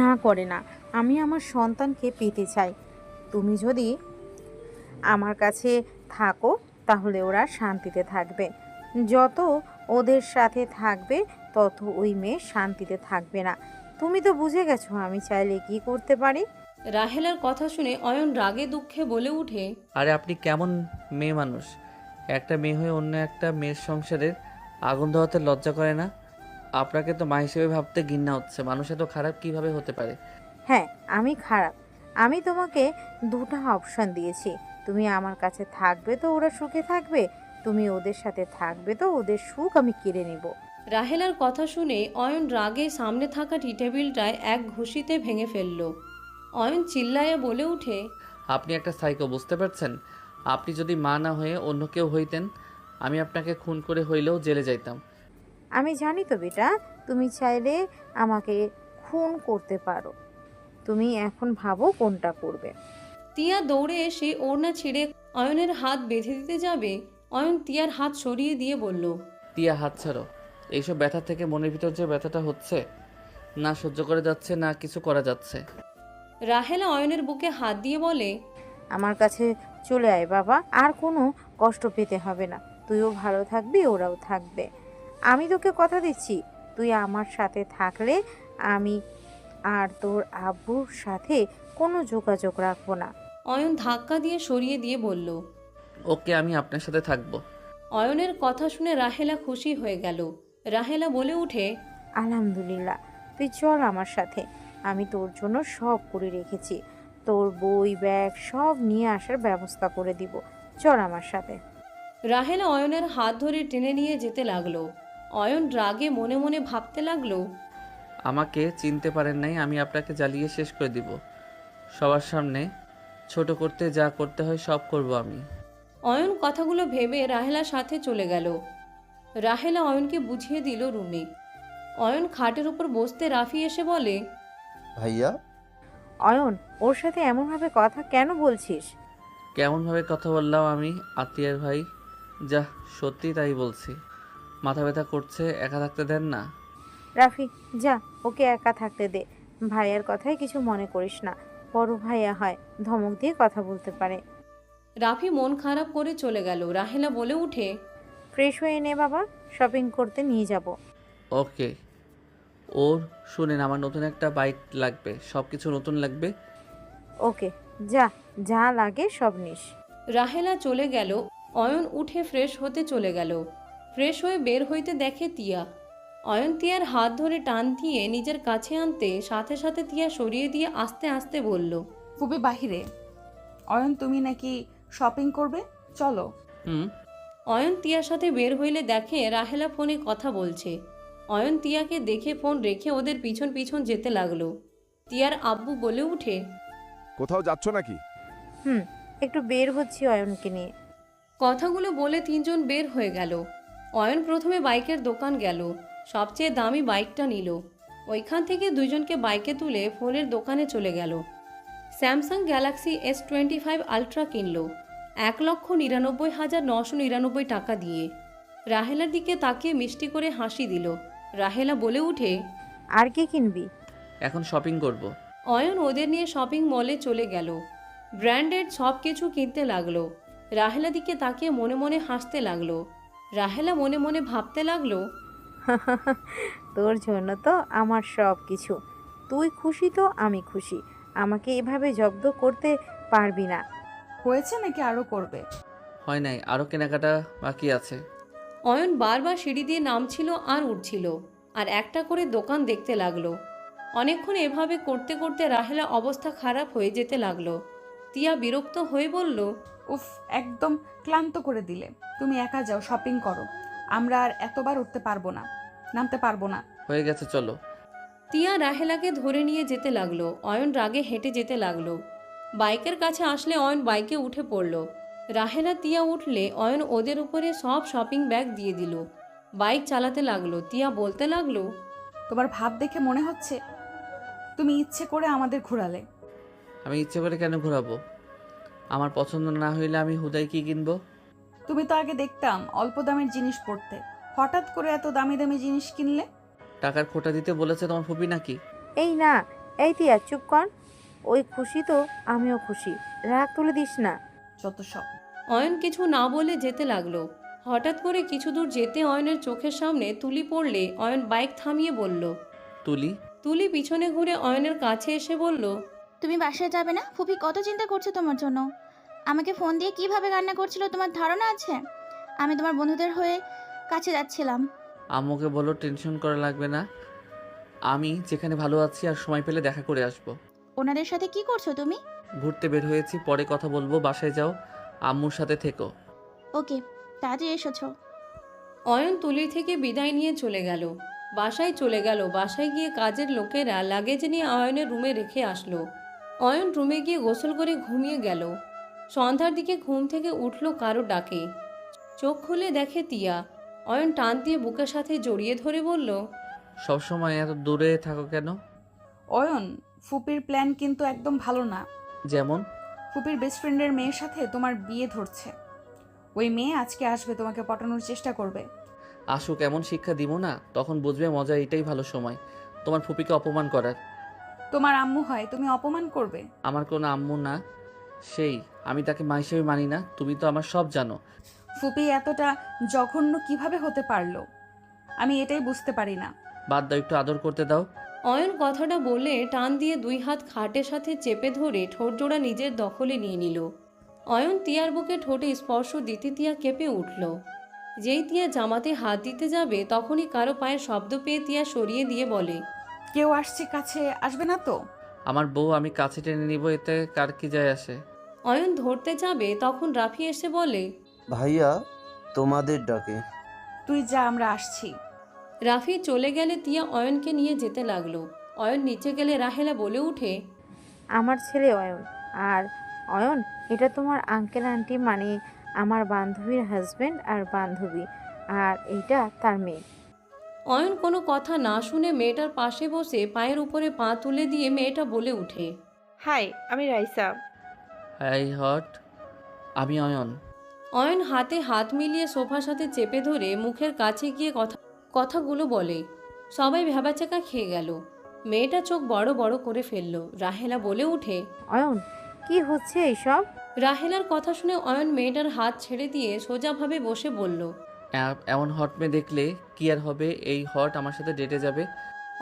না করে না, আমি আমার সন্তানকে পেতে চাই। তুমি যদি আমার কাছে থাকো তাহলে ওরা শান্তিতে থাকবে। যত ওদের সাথে থাকবে তত ওই মেয়ে শান্তিতে থাকবে না। তুমি তো বুঝে গেছো আমি চাইলে কি করতে পারি। রাহেলার কথা শুনে অয়ন রাগে দুঃখে বলে উঠে, আরে আপনি কেমন মেয়ে মানুষ? একটা মেয়ে হয়ে অন্য একটা মেয়ের সংসারের আগুন ধরাতে লজ্জা করে না? আপনাকে তো মা হিসেবে ভাবতে ঘৃণা হচ্ছে, মানুষ এত খারাপ কিভাবে হতে পারে? হ্যাঁ, আমি খারাপ। আমি তোমাকে দুটো অপশন দিয়েছি, তুমি আমার কাছে থাকবে তো ওরা সুখে থাকবে, তুমি ওদের সাথে থাকবে তো ওদের সুখ আমি কেড়ে নেব। রাহেলার কথা শুনে অয়ন রাগে সামনে থাকা টি টেবিলটায় এক ঘুষিতে ভেঙে ফেলল। অয়ন চিল্লায়ে বলে উঠে, আপনি একটা সাইকো, বুঝতে পারছেন? আপনি যদি মা না হয়ে অন্য কেউ হইতেন, আমি আপনাকে খুন করে হইলেও জেলে যাইতাম। আমি জানি তো বেটা, তুমি চাইলে আমাকে খুন করতে পারো। তুমি এখন ভাবো কোনটা করবে। তিয়া দৌড়ে এসে ওড়না ছিঁড়ে অয়নের হাত বেঁধে দিতে যাবে, অয়ন তিয়ার হাত সরিয়ে দিয়ে বলল, তিয়া হাত ছাড়ো। এইসব ব্যথা থেকে মনের ভিতর যে ব্যথাটা হচ্ছে, না সহ্য করে যাচ্ছে না কিছু করা যাচ্ছে। রাহেলা অয়নের বুকে হাত দিয়ে বলে, আমার কাছে চলে আয় বাবা, আর কোনো কষ্ট পেতে হবে না। তুইও ভালো থাকবি, ওরাও থাকবে। আমি তোকে কথা দিচ্ছি, তুই আমার সাথে থাকলে আমি আর তোর আব্বুর সাথে কোনো যোগাযোগ রাখবো না। অয়ন ধাক্কা দিয়ে সরিয়ে দিয়ে বলল, ওকে, আমি আপনার সাথে থাকবো। অয়নের কথা শুনে রাহেলা খুশি হয়ে গেল। রাহেলা বলে উঠে, আলহামদুলিল্লাহ, তুই চল আমার সাথে। আমি তোর জন্য সব করে রেখেছি, তোর বই ব্যাগ সব নিয়ে আসার ব্যবস্থা করে দিব। চল আমার সাথে। রাহেলা অয়নের হাত ধরে টেনে নিয়ে যেতে লাগলো। অয়ন রাগে মনে মনে ভাবতে লাগলো, আমাকে চিনতে পারেন নাই, আমি আপনাকে জ্বালিয়ে শেষ করে দিব। সবার সামনে ছোট করতে যা করতে হয় সব করব আমি। অয়ন কথাগুলো ভেবে রাহেলার সাথে চলে গেল। রাহেলা অয়নকে বুঝিয়ে দিল রুমে। অয়ন খাটের উপর বসতে রাফি এসে বলে, ভাইয়া, অয়ন, ওর সাথে এমনভাবে কথা কেন বলছিস? কেমনভাবে কথা বললাম আমি আতিয়ার ভাই? যা, সত্যি তাই বলছি। মাথা ব্যথা করছে, একা থাকতে দেন না। রাফি, যা, ওকে একা থাকতে দে। ভাইয়ার কথায় কিছু মনে করিস না, বড় ভাইয়া হয়, ধমক দিয়ে কথা বলতে পারে। রাফি মন খারাপ করে চলে গেল। রাহেলা বলে উঠে, ফ্রেশ হয়ে নে বাবা, শপিং করতে নিয়ে যাব। ওকে। ওর শুনেন, আমার নতুন একটা বাইক লাগবে, সব কিছু নতুন লাগবে। ওকে, যা, যা লাগে সব নিস। রাহেলা চলে গেল। অয়ন উঠে ফ্রেশ হতে চলে গেল। ফ্রেশ হয়ে বের হইতে দেখে তিয়া। অয়ন তিয়ার হাত ধরে টান দিয়ে নিজের কাছে আনতে সাথে সাথে তিয়া সরিয়ে দিয়ে আস্তে আস্তে বলল, ফুপি বাহিরে। অয়ন, তুমি নাকি শপিং করবে? চলো। হুম। অয়ন তিয়ার সাথে বের হইলে দেখে রাহেলা ফোনে কথা বলছে। অয়ন তিয়াকে দেখে ফোন রেখে ওদের পিছন পিছন যেতে লাগলো। তিয়ার আব্বু বলে উঠে, কোথাও যাচ্ছ নাকি? একটু বের হচ্ছি অয়নকে নিয়ে। কথাগুলো বলে তিনজন বের হয়ে গেল। অয়ন প্রথমে বাইকের দোকান গেল, সবচেয়ে দামি বাইকটা নিল। ওইখান থেকে দুইজনকে বাইকে তুলে ফোনের দোকানে চলে গেল। স্যামসাং গ্যালাক্সি S25 আলট্রা কিনল 1,99,999 টাকা দিয়ে। রাহেলার দিকে তাকিয়ে মিষ্টি করে হাসি দিল। রাহেলা বলে উঠে, আর কি কিনবি? এখন শপিং করব। অয়ন ওদের নিয়ে শপিং মলে চলে গেল। ব্র্যান্ডেড সব কিছু কিনতে লাগলো। রাহেলা দিকে তাকিয়ে মনে মনে হাসতে লাগলো। রাহেলা মনে মনে ভাবতে লাগলো, তোর জন্য তো আমার সব কিছু। তুই খুশি তো আমি খুশি। আমাকে এভাবে জব্দ করতে পারবি না। হয়েছে নাকি আরো করবে? হয় নাই, আরও কেনাকাটা বাকি আছে। অয়ন বারবার সিঁড়ি দিয়ে নামছিল আর উঠছিল, আর একটা করে দোকান দেখতে লাগলো। অনেকক্ষণ এভাবে করতে করতে রাহেলা অবস্থা খারাপ হয়ে যেতে লাগলো। তিয়া বিরক্ত হয়ে বলল, উফ, একদম ক্লান্ত করে দিলে। তুমি একা যাও, শপিং করো। আমরা আর এতবার উঠতে পারবো না, নামতে পারবো না। হয়ে গেছে, চলো। তিয়া রাহেলাকে ধরে নিয়ে যেতে লাগলো। অয়ন রাগে হেঁটে যেতে লাগলো। বাইকের কাছে আসলে অয়ন বাইকে উঠে পড়ল। রাহেলা তিয়া উঠলে অয়ন ওদের উপরে সব শপিং ব্যাগ দিয়ে দিল। বাইক চালাতে লাগলো। তিয়া বলতে লাগলো, তোমার ভাব দেখে মনে হচ্ছে তুমি ইচ্ছে করে আমাদের ঘোরালে। আমি ইচ্ছে করে কেন ঘোরাবো? আমার পছন্দ না হইলে আমি হুদাই কি কিনবো? তুমি তো আগে দেখতাম অল্প দামের জিনিস পড়তে, হঠাৎ করে এত দামি দামি জিনিস কিনলে। টাকার খোটা দিতে বলেছে তোমার ফুপি নাকি? এই না, এই তিয়া চুপ কর। ওই খুশি তো আমিও খুশি, রাগ তুলে দিস না। যত সব। অয়ন কিছু না বলে যেতে লাগলো। হঠাৎ করে কিছু দূর যেতে অয়নের চোখের সামনে তুলি পড়লে অয়ন বাইক থামিয়ে বলল, তুলি? তুলি পিছনে ঘুরে অয়নের কাছে এসে বলল, তুমি বাসায় যাবে না? ফুপি কত চিন্তা করছে তোমার জন্য। আমাকে ফোন দিয়ে কিভাবে কান্না করছিল তোমার ধারণা আছে? আমি তোমার বন্ধুদের হয়ে কাছে যাচ্ছিলাম। আম্মুকে বলো টেনশন করা লাগবে না, আমি যেখানে ভালো আছি আর সময় পেলে দেখা করে আসব। ওনাদের সাথে কি করছো তুমি? ঘুরতে বের হয়েছি, পরে কথা বলবো। বাসায় যাও, আম্মুর সাথে থেকো। ওকে, তাড়াতাড়ি এসেছো। অয়ন তুলির থেকে বিদায় নিয়ে চলে গেল। বাসায় চলে গেল। বাসায় গিয়ে কাজের লোকেরা লাগেজ নিয়ে অয়নের রুমে রেখে আসলো। অয়ন রুমে গিয়ে গোসল করে ঘুমিয়ে গেল। সন্ধ্যার দিকে ঘুম থেকে উঠল কারো ডাকে। চোখ খুলে দেখে তিয়া। অয়ন টান দিয়ে বুকের সাথে জড়িয়ে ধরে বলল, সবসময় এত দূরে থাকো কেন? অয়ন, ফুপির প্ল্যান কিন্তু একদম ভালো না। যেমন? ফুপির বেস্ট ফ্রেন্ডের মেয়ের সাথে তোমার বিয়ে ধরছে। ওই মেয়ে আজকে আসবে, তোমাকে পটানোর চেষ্টা করবে। আসুক, এমন শিক্ষা দিব না, তখন বুঝবে মজা। এটাই ভালো সময় তোমার ফুপিকে অপমান করার। তোমার আম্মু হয়, তুমি অপমান করবে? আমার কোনো আম্মু না, সেই আমি তাকে মা হিসেবে মানি না। তুমি তো আমার সব জানো। ফুপি এতটা জঘন্য কিভাবে হতে পারলো, আমি এটাই বুঝতে পারি না। বাদ দাও, একটু আদর করতে দাও। অয়ন কথাটা বলে টান দিয়ে দুই হাত খাটের সাথে চেপে ধরে ঠোঁট জোড়া নিজের দখলে নিয়ে নিল। অয়ন তিয়ার বুকে ঠোঁটে স্পর্শ দিতে তিয়া কেঁপে উঠল। যেই তিয়া জামাতে হাত দিতে যাবে তখনই কারো পায়ের শব্দ পেয়ে তিয়া সরিয়ে দিয়ে বলে, কেউ আসছে, কাছে আসবে না তো? আমার বউ, আমি কাছে টেনে নিব, এতে কার কি যায় আসে? অয়ন ধরতে যাবে তখন রাফি এসে বলে, ভাইয়া তোমাদের ডাকে। তুই যা, আমরা আসছি। রাফি চলে গেলে তিয়া অয়নকে নিয়ে যেতে লাগলো। অয়ন নিচে গেলে রাহেলা বলে উঠে, আমার ছেলে অয়ন, আর অয়ন, এটা তোমার আঙ্কেল আন্টি মানে আমার বান্ধবীর হাজবেন্ড আর বান্ধবী, আর এইটা তার মেয়ে। অয়ন কোনো কথা না শুনে মেয়েটার পাশে বসে পায়ের উপরে পা তুলে দিয়ে মেয়েটা বলে ওঠে, হাই, আমি রাইসা। হাই হট, আমি অয়ন। অয়ন হাতে হাত মিলিয়ে সোফার সাথে চেপে ধরে মুখের কাছে গিয়ে কথাগুলো বলে। সবাই ভ্যাবাচাকা খেয়ে গেল। মেয়েটা চোখ বড় বড় করে ফেলল। রাহেলা বলে উঠে, অয়ন, কি হচ্ছে এইসব? রাহেলার কথা শুনে অয়ন মেয়েটার হাত ছেড়ে দিয়ে সোজাভাবে বসে বলল, এমন হট মেয়ে দেখলে কি আর হবে, এই হট আমার সাথে ডেটে যাবে।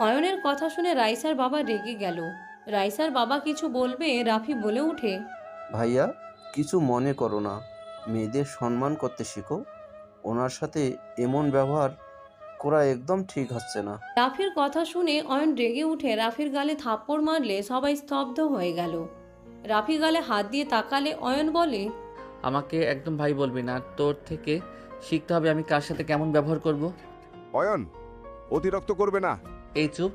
অয়নের কথা শুনে রাইসার বাবা রেগে গেল। রাইসার বাবা কিছু বলবে রাফি বলে উঠে, ভাইয়া, কিছু মনে করো না, মেয়েদের সম্মান করতে শিখো। ওনার সাথে এমন ব্যবহার করা একদম ঠিক হচ্ছে না। রাফির কথা শুনে অয়ন রেগে উঠে রাফির গালে থাপ্পড় মারলে সবাই স্তব্ধ হয়ে গেল। রাফি গালে হাত দিয়ে তাকালে অয়ন বলে, আমাকে একদম ভাই বলবি না, তোর থেকে শিখতে হবে আমি কার সাথে কেমন ব্যবহার করব। অয়ন, অতিরিক্ত করবে না। এই চুপ।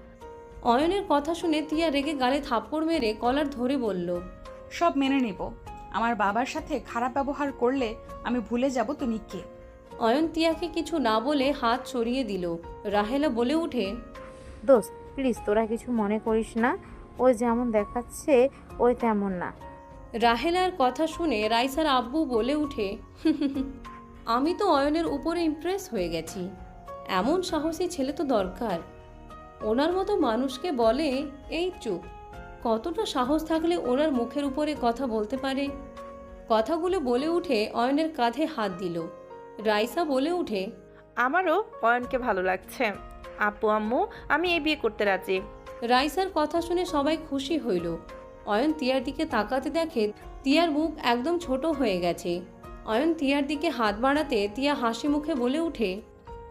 অয়নের কথা শুনে তিয়া রেগে গালে থাপ্পড় মেরে কলার ধরে বলল, সব মেনে নেব। আমার বাবার সাথে খারাপ ব্যবহার করলে আমি ভুলে যাব তুমি কে। অয়ন তিয়াকে কিছু না বলে হাত সরিয়ে দিল। রাহেলা বলে উঠে, দোস্ত প্লিজ তোরা কিছু মনে করিস না, ওই যেমন দেখাচ্ছে ওই তেমন না। রাহেলার কথা শুনে রাইসার আব্বু বলে উঠে, আমি তো অয়নের উপরে ইমপ্রেস হয়ে গেছি। এমন সাহসী ছেলে তো দরকার। ওনার মতো মানুষকে বলে এই চুপ। কতটা সাহস থাকলে ওনার মুখের উপরে কথা বলতে পারে। কথাগুলো বলে উঠে অয়নের কাঁধে হাত দিল। রাইসা বলে উঠে, আমারও অয়নকে ভালো লাগছে। আপু আম্মু, আমি এই বিয়ে করতে রাজি। রাইসার কথা শুনে সবাই খুশি হইল। অয়ন তিয়ার দিকে তাকাতে দেখে তিয়ার মুখ একদম ছোট হয়ে গেছে। অয়ন তিয়ার দিকে হাত বাড়াতে তিয়া হাসি মুখে বলে উঠে,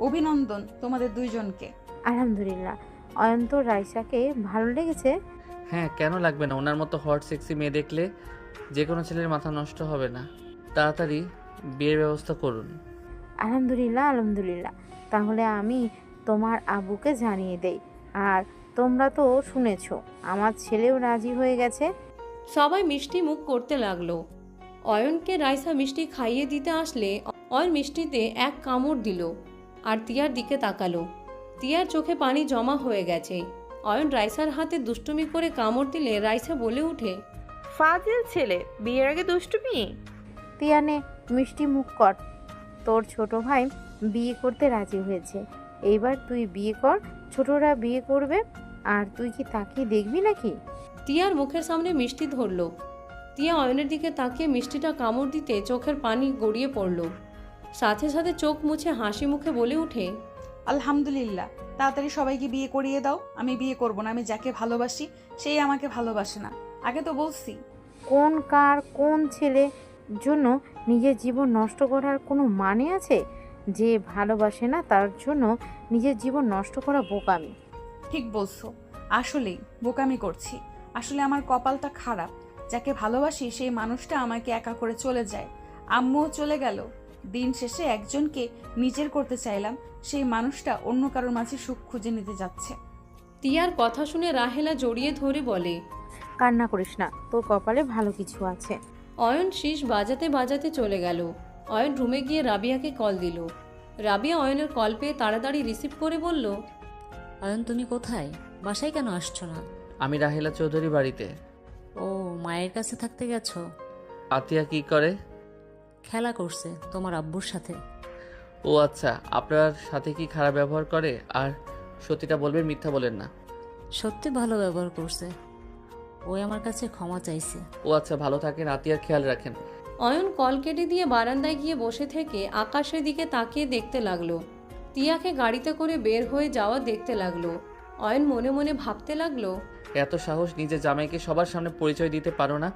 অভিনন্দন তোমাদের দুইজনকে। আলহামদুলিল্লাহ। অয়ন তো রাইসাকে ভালো লেগেছে? হ্যাঁ, কেন লাগবে না? ওনার মতো হট সেক্সি মেয়ে দেখলে যে কোনো ছেলের মাথা নষ্ট হবে না। তাড়াতাড়ি বিয়ের ব্যবস্থা করুন। আলহামদুলিল্লাহ আলহামদুলিল্লাহ। তাহলে আমি তোমার আব্বুকে জানিয়ে দেই। আর তোমরা তো শুনেছো আমার ছেলেও রাজি হয়ে গেছে। সবাই মিষ্টি মুখ করতে লাগলো। অয়নকে রাইসা মিষ্টি খাইয়ে দিতে আসলে অয়ন মিষ্টিতে এক কামড় দিল আর তিয়ার দিকে তাকালো। তিয়ার চোখে পানি জমা হয়ে গেছে। অয়ন রাইসার হাতে দুষ্টুমি করে কামড় দিলে রাইসা বলে উঠে, ফাজিল ছেলে, বিয়ের আগে দুষ্টুমি। তিয়ানে মিষ্টি মুখ কর। তোর ছোট ভাই বিয়ে করতে রাজি হয়েছে, এইবার তুই বিয়ে কর। ছোটরা বিয়ে করবে আর তুই কি তাকিয়ে দেখবি নাকি? তিয়ার মুখের সামনে মিষ্টি ধরল। তিয়া অয়নের দিকে তাকিয়ে মিষ্টিটা কামড় দিতে চোখের পানি গড়িয়ে পড়ল। সাথে সাথে চোখ মুছে হাসি মুখে বলে উঠে, আলহামদুলিল্লাহ, তাড়াতাড়ি সবাইকে বিয়ে করিয়ে দাও। আমি বিয়ে করব না। আমি যাকে ভালোবাসি সেই আমাকে ভালোবাসে না। আগে তো বলছি। কোন কার কোন ছেলে জন্য নিজের জীবন নষ্ট করার কোনো মানে আছে? যে ভালোবাসে না তার জন্য নিজের জীবন নষ্ট করা বোকামি। ঠিক বলছো, আসলেই বোকামি করছি। আসলে আমার কপালটা খারাপ। যাকে ভালোবাসি সেই মানুষটা আমাকে একা করে চলে যায়। আম্মুও চলে গেল। দিন শেষে একজনকে নিজের করতে চাইলাম, সেই মানুষটা অন্য কারোর মাঝে সুখ খুঁজে নিতে যাচ্ছে। তিয়ার কথা শুনে রাহেলা জড়িয়ে ধরে বলে, কান্না করিস না, তোর কপালে ভালো কিছু আছে। অয়ন শীষ বাজাতে বাজাতে চলে গেল। অয়ন রুমে গিয়ে রাবিয়াকে কল দিল। রাবিয়া অয়নের কল পেয়ে তাড়াতাড়ি রিসিভ করে বলল, অয়ন তুমি কোথায়? বাসায় কেন আসছো না? আমি রাহেলা চৌধুরী বাড়িতে। ও, মায়ের কাছে থাকতে গেছো? আতিয়া কি করে? খেলা করছে তোমার আব্বুর সাথে। ও আচ্ছা, আপনার সাথে কি খারাপ ব্যবহার করে? আর সত্যিটা বলবেন, মিথ্যা বলেন না। সত্যি ভালো ব্যবহার করছে। ওই আমার কাছে ক্ষমা চাইছে। ও আচ্ছা, ভালো থাকেন, আতিয়ার খেয়াল রাখেন। অয়ন কল কেটে দিয়ে বারান্দায় গিয়ে বসে থেকে আকাশের দিকে তাকিয়ে দেখতে লাগলো। তিয়াকে গাড়িতে করে বের হয়ে যাওয়া দেখতে লাগলো। অয়ন মনে মনে ভাবতে লাগলো, এত সাহস নিজের জামাইকে সবার সামনে পরিচয় দিতে পারো না।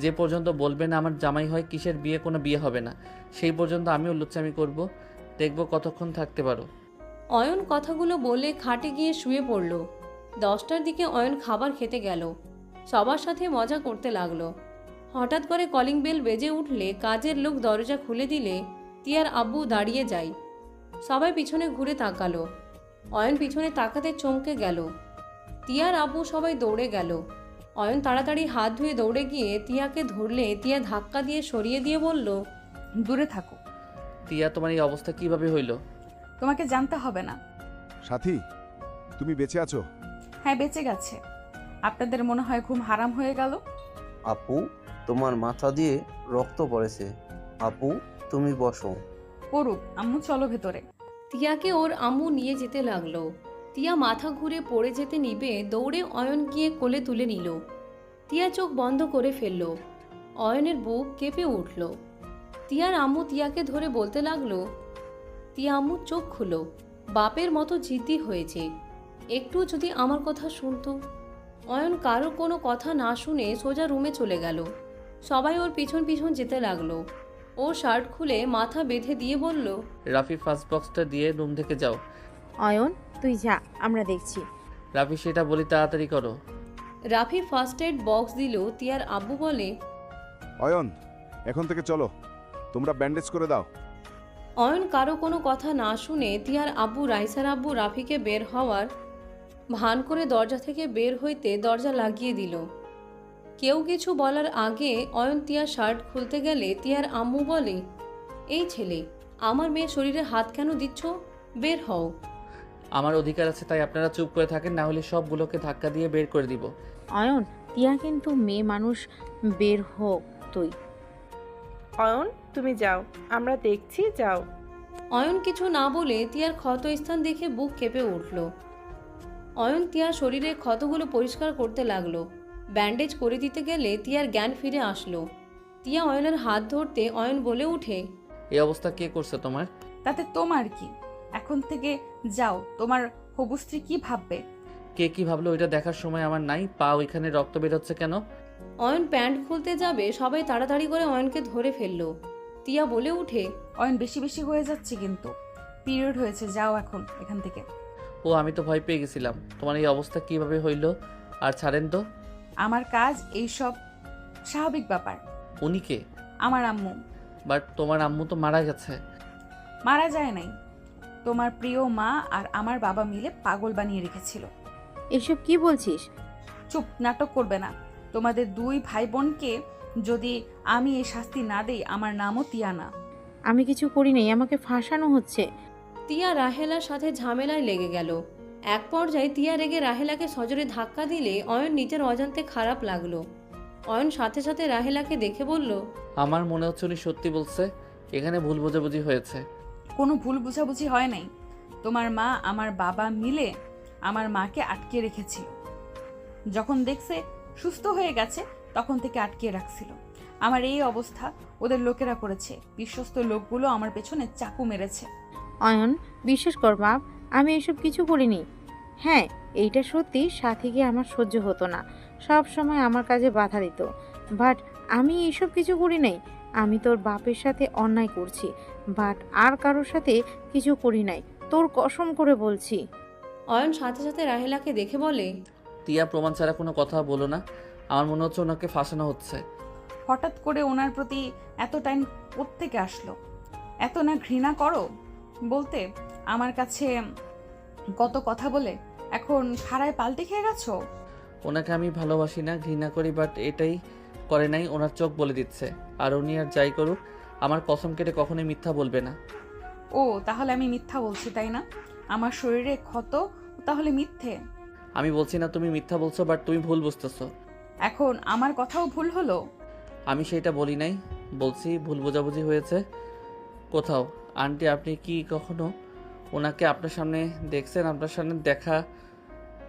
যে পর্যন্ত বলবে না আমার জামাই হয়, কিসের বিয়ে, কোনো বিয়ে হবে না, সেই পর্যন্ত আমিও লুচ্চামি করব। দেখবো কতক্ষণ থাকতে পারো। অয়ন কথাগুলো বলে খাটে গিয়ে শুয়ে পড়ল। 10টার দিকে অয়ন খাবার খেতে গেল। সবার সাথে মজা করতে লাগলো। হঠাৎ করে কলিং বেল বেজে উঠলে কাজের লোক দরজা খুলে দিলে তিয়ার আব্বু দাঁড়িয়ে যায়। সবাই পিছনে ঘুরে তাকালো। অয়ন পিছনে তাকাতে চমকে গেল। তিয়ার আব্বু সবাই দৌড়ে গেল। অয়ন তাড়াতাড়ি হাত ধুয়ে দৌড়ে গিয়ে তিয়াকে ধরলে তিয়া ধাক্কা দিয়ে সরিয়ে দিয়ে বলল, দূরে থাকো। তিয়া, তোমার এই অবস্থা কিভাবে হইলো? তোমাকে জানতে হবে না। সাথী, তুমি বেঁচে আছো? হ্যাঁ, বেঁচে গেছে। আপনাদের মনে হয় ঘুম হারাম হয়ে গেল। আপু, তোমার মাথা দিয়ে রক্ত পড়েছে। আপু, তুমি বসো। পড়ুক, আম্মু চলো ভেতরে। তিয়াকে ওর আম্মু নিয়ে যেতে লাগলো। তিয়া মাথা ঘুরে পড়ে যেতে নিবে দৌড়ে অয়ন গিয়ে কোলে তুলে নিল। তিয়া চোখ বন্ধ করে ফেলল। অয়নের বুক কেঁপে উঠল। তিয়ার আম্মু তিয়াকে ধরে বলতে লাগলো, তিয়া আম্মু চোখ খুলো, বাপের মতো জিদ্দি হয়েছে, একটু যদি আমার কথা শুনতো। অয়ন কারো কোনো কথা না শুনে সোজা রুমে চলে গেল। সবাই ওর পিছন পিছন যেতে লাগলো। ও শার্ট খুলে মাথা বেঁধে দিয়ে বলল, রাফি ফার্স্ট বক্সটা দিয়ে রুম থেকে যাও। অয়ন, তুই যা, আমরা দেখছি। রাফি, সেটা বলি তাড়াতাড়ি করো। রাফি ফার্স্ট এড বক্স দিল। তিয়ার আব্বু বলে, অয়ন, এখন থেকে চলো, তোমরা ব্যান্ডেজ করে দাও। অয়ন কারো কোনো কথা না শুনে তিয়ার আব্বু রাইসার আব্বু রাফিকে বের হওয়ার ভান করে দরজা থেকে বের হইতে দরজা লাগিয়ে দিল। কেউ কিছু বলার আগে অয়ন তিয়ার শার্ট খুলতে গেলে তিয়ার আম্মু বলে, এই ছেলে, আমার মেয়ের শরীরে হাত কেন দিচ্ছ? বের হও। আমার অধিকার আছে, তাই আপনারা চুপ করে থাকেন, না হলে সবগুলোকে ধাক্কা দিয়ে বের করে দিব। অয়ন, টিয়া কিন্তু মেয়ে মানুষ, বের হোক তুই। অয়ন, তুমি যাও, আমরা দেখছি, যাও। অয়ন কিছু না বলে তিয়ার ক্ষত স্থান দেখে বুক কেঁপে উঠল। অয়ন তিয়ার শরীরের ক্ষতগুলো পরিষ্কার করতে লাগলো। ব্যান্ডেজ করে দিতে গেলে তিয়ার জ্ঞান ফিরে আসলো। তিয়া অয়নের হাত ধরতে অয়ন বলে উঠে, এই অবস্থা কে করছে তোমার? তাতে তোমার কি? এখন থেকে যাও, তোমার হবু স্ত্রী কি ভাববে? কে কি ভাবলো ওইটা দেখার সময় আমার নাই। পা ওইখানে রক্ত বেরোচ্ছে কেন? অয়ন প্যান্ট খুলতে যাবে, সবাই তাড়াতাড়ি করে অয়নকে ধরে ফেললো। তিয়া বলে উঠে, অয়ন বেশি বেশি হয়ে যাচ্ছে কিন্তু, পিরিয়ড হয়েছে, যাও এখন এখান থেকে। ও, আমি তো ভয় পেয়ে গেছিলাম। তোমার এই অবস্থা কিভাবে হইলো? আর ছাড়েন তো। আমার কাজ এইসব স্বাভাবিক ব্যাপার। উনি কে? আমার আম্মু। বাট তোমার আম্মু তো মারা গেছে। মারা যায় নাই, তোমার প্রিয় মা আর আমার বাবা মিলে পাগল বানিয়ে রেখেছিল। এসব কি বলছিস? চুপ, নাটক করবে না। তোমাদের দুই ভাই বোনকে যদি আমি এই শাস্তি না দেই, আমার নামও তিয়া না। আমি কিছু করি নাই, আমাকে ফাঁসানো হচ্ছে। তিয়া রাহেলার সাথে ঝামেলায় লেগে গেল। এক পর্যায়ে তিয়া রেগে রাহেলাকে সজোরে ধাক্কা দিলে অয়ন নিজের অজান্তে খারাপ লাগলো। অয়ন সাথে সাথে রাহেলাকে দেখে বলল, আমার মনে হচ্ছে উনি সত্যি বলছে, এখানে ভুল বোঝাবুঝি হয়েছে। কোনো ভুল বুঝাবুঝি হয় নাই। তোমার মা আমার বাবা মিলে আমার মাকে আটকে রেখেছিল। যখন দেখছে সুস্থ হয়ে গেছে, তখন থেকে আটকে রাখছিল। আমার এই অবস্থা ওদের লোকেরা করেছে। বিশ্বস্ত লোকগুলো আমার পেছনে চাকু মেরেছে। অয়ন, বিশ্বাস কর বাপ, আমি এসব কিছু করিনি। হ্যাঁ, এইটা সত্যি, সাথীকে আমার সহ্য হতো না, সব সময় আমার কাজে বাধা দিত। বাট আমি এইসব কিছু করি নাই। আমি তোর বাপের সাথে অন্যায় করছি, বাট আর কারোর সাথে কিছু করি নাই, তোর কসম করে বলছি। অয়ন সাথে সাথে রাহেলাকে দেখে বলে, তিয়া, প্রমাণ ছাড়া কোনো কথা বলো না। আমার মনে হচ্ছে ওনাকে ফাঁসানো হচ্ছে। হঠাৎ করে ওনার প্রতি এত টাইম কোত্থেকে আসলো? এত না ঘৃণা করো বলতে আমার কাছে কত কথা বলে এখন খাড়ায় পাল্টে খেয়ে গেছো? ওনাকে আমি ভালোবাসি না, ঘৃণা করি, বাট এটাই করে নাই, ওনার চোখ বলে দিচ্ছে। আর উনি আর যাই করুক, আমার কসম কেটে কখনোই মিথ্যা বলবে না। ও, তাহলে আমি মিথ্যা বলছি, তাই না? আমার শরীরে ক্ষত তাহলে মিথ্যে? আমি বলছি না তুমি মিথ্যা বলছো, বাট তুমি ভুল বুঝতেছো। এখন আমার কথাও ভুল হলো? আমি সেইটা বলি নাই, বলছি ভুল বোঝাবুঝি হয়েছে কোথাও। আন্টি, আপনি কি কখনো ওনাকে আপনার সামনে দেখছেন? আপনার সামনে দেখা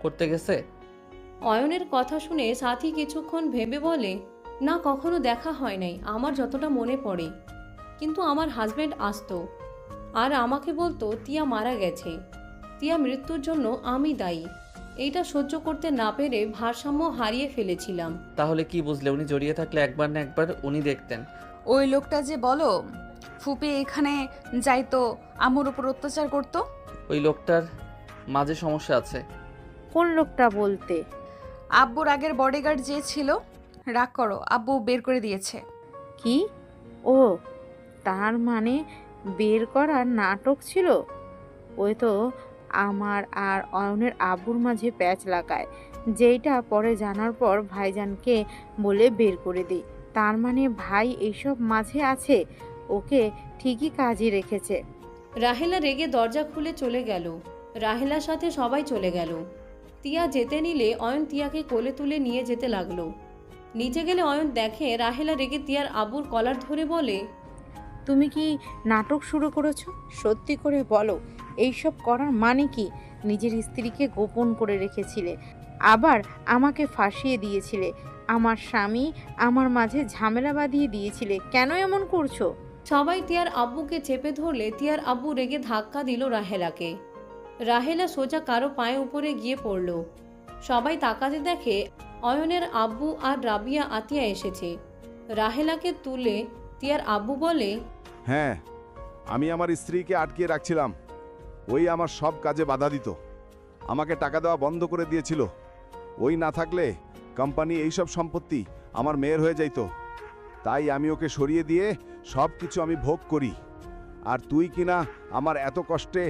করতে গেছে? অয়নের কথা শুনে সাথী কিছুক্ষণ ভেবে বলে, না, কখনো দেখা হয় নাই আমার যতটা মনে পড়ে। কিন্তু আমার হাজব্যান্ড আসতো আর আমাকে বলতো তিয়া মারা গেছে, তিয়া মৃত্যুর জন্য আমি দায়ী। এইটা সহ্য করতে না পেরে ভারসাম্য হারিয়ে ফেলেছিলাম। তাহলে কি বুঝলে? উনি জড়িয়ে থাকলে একবার না একবার উনি দেখতেন। ওই লোকটা যে বলো ফুপি এখানে যাইতো, আম্মুর উপর অত্যাচার করতো, ওই লোকটার মাঝে সমস্যা আছে। কোন লোকটা বলতে? আব্বুর আগের বডিগার্ড যে ছিল। রাগ করো, আব্বু বের করে দিয়েছে। কি? ও, তার মানে বের করার নাটক ছিল। ওই তো আমার আর অয়নের আব্বুর মাঝে প্যাচ লাগায়, যেইটা পরে জানার পর ভাইজানকে বলে বের করে দিই। তার মানে ভাই এইসব মাঝে আছে, ওকে ঠিকই কাজে রেখেছে। রাহেলা রেগে দরজা খুলে চলে গেল। রাহেলার সাথে সবাই চলে গেল। তিয়া যেতে নিলে অয়ন তিয়াকে কোলে তুলে নিয়ে যেতে লাগলো। নিচে গেলে অয়ন দেখে রাহেলা রেগে তিয়ার আব্বুর কলার ধরে বলে, তুমি কি নাটক শুরু করেছো? সত্যি করে বলো, এইসব করার মানে কি? নিজের স্ত্রীকে গোপন করে রেখেছিলে, আবার আমাকে ফাঁসিয়ে দিয়েছিলে, আমার স্বামী আমার মাঝে ঝামেলা বাঁধিয়ে দিয়েছিলে। কেন এমন করছো? সবাই তিয়ার আব্বুকে চেপে ধরলে তিয়ার আব্বু রেগে ধাক্কা দিল রাহেলাকে। রাহেলা সোজা কারো পায়ে উপরে গিয়ে পড়ল। সবাই তাকাতে দেখে অয়নের আব্বু আর রাবিয়া আতিয়া এসেছে। রাহেলাকে তুলে তিয়ার আব্বু বলে, হ্যাঁ, আমি আমার স্ত্রীকে আটকিয়ে রাখছিলাম। ওই আমার সব কাজে বাধা দিত, আমাকে টাকা দেওয়া বন্ধ করে দিয়েছিল। ওই না থাকলে কোম্পানি এইসব সম্পত্তি আমার মেয়ের হয়ে যাইত। তাই আমি ওকে সরিয়ে দিয়ে সব কিছু আমি ভোগ করি। আর তুই কিনা আমার এত কষ্টে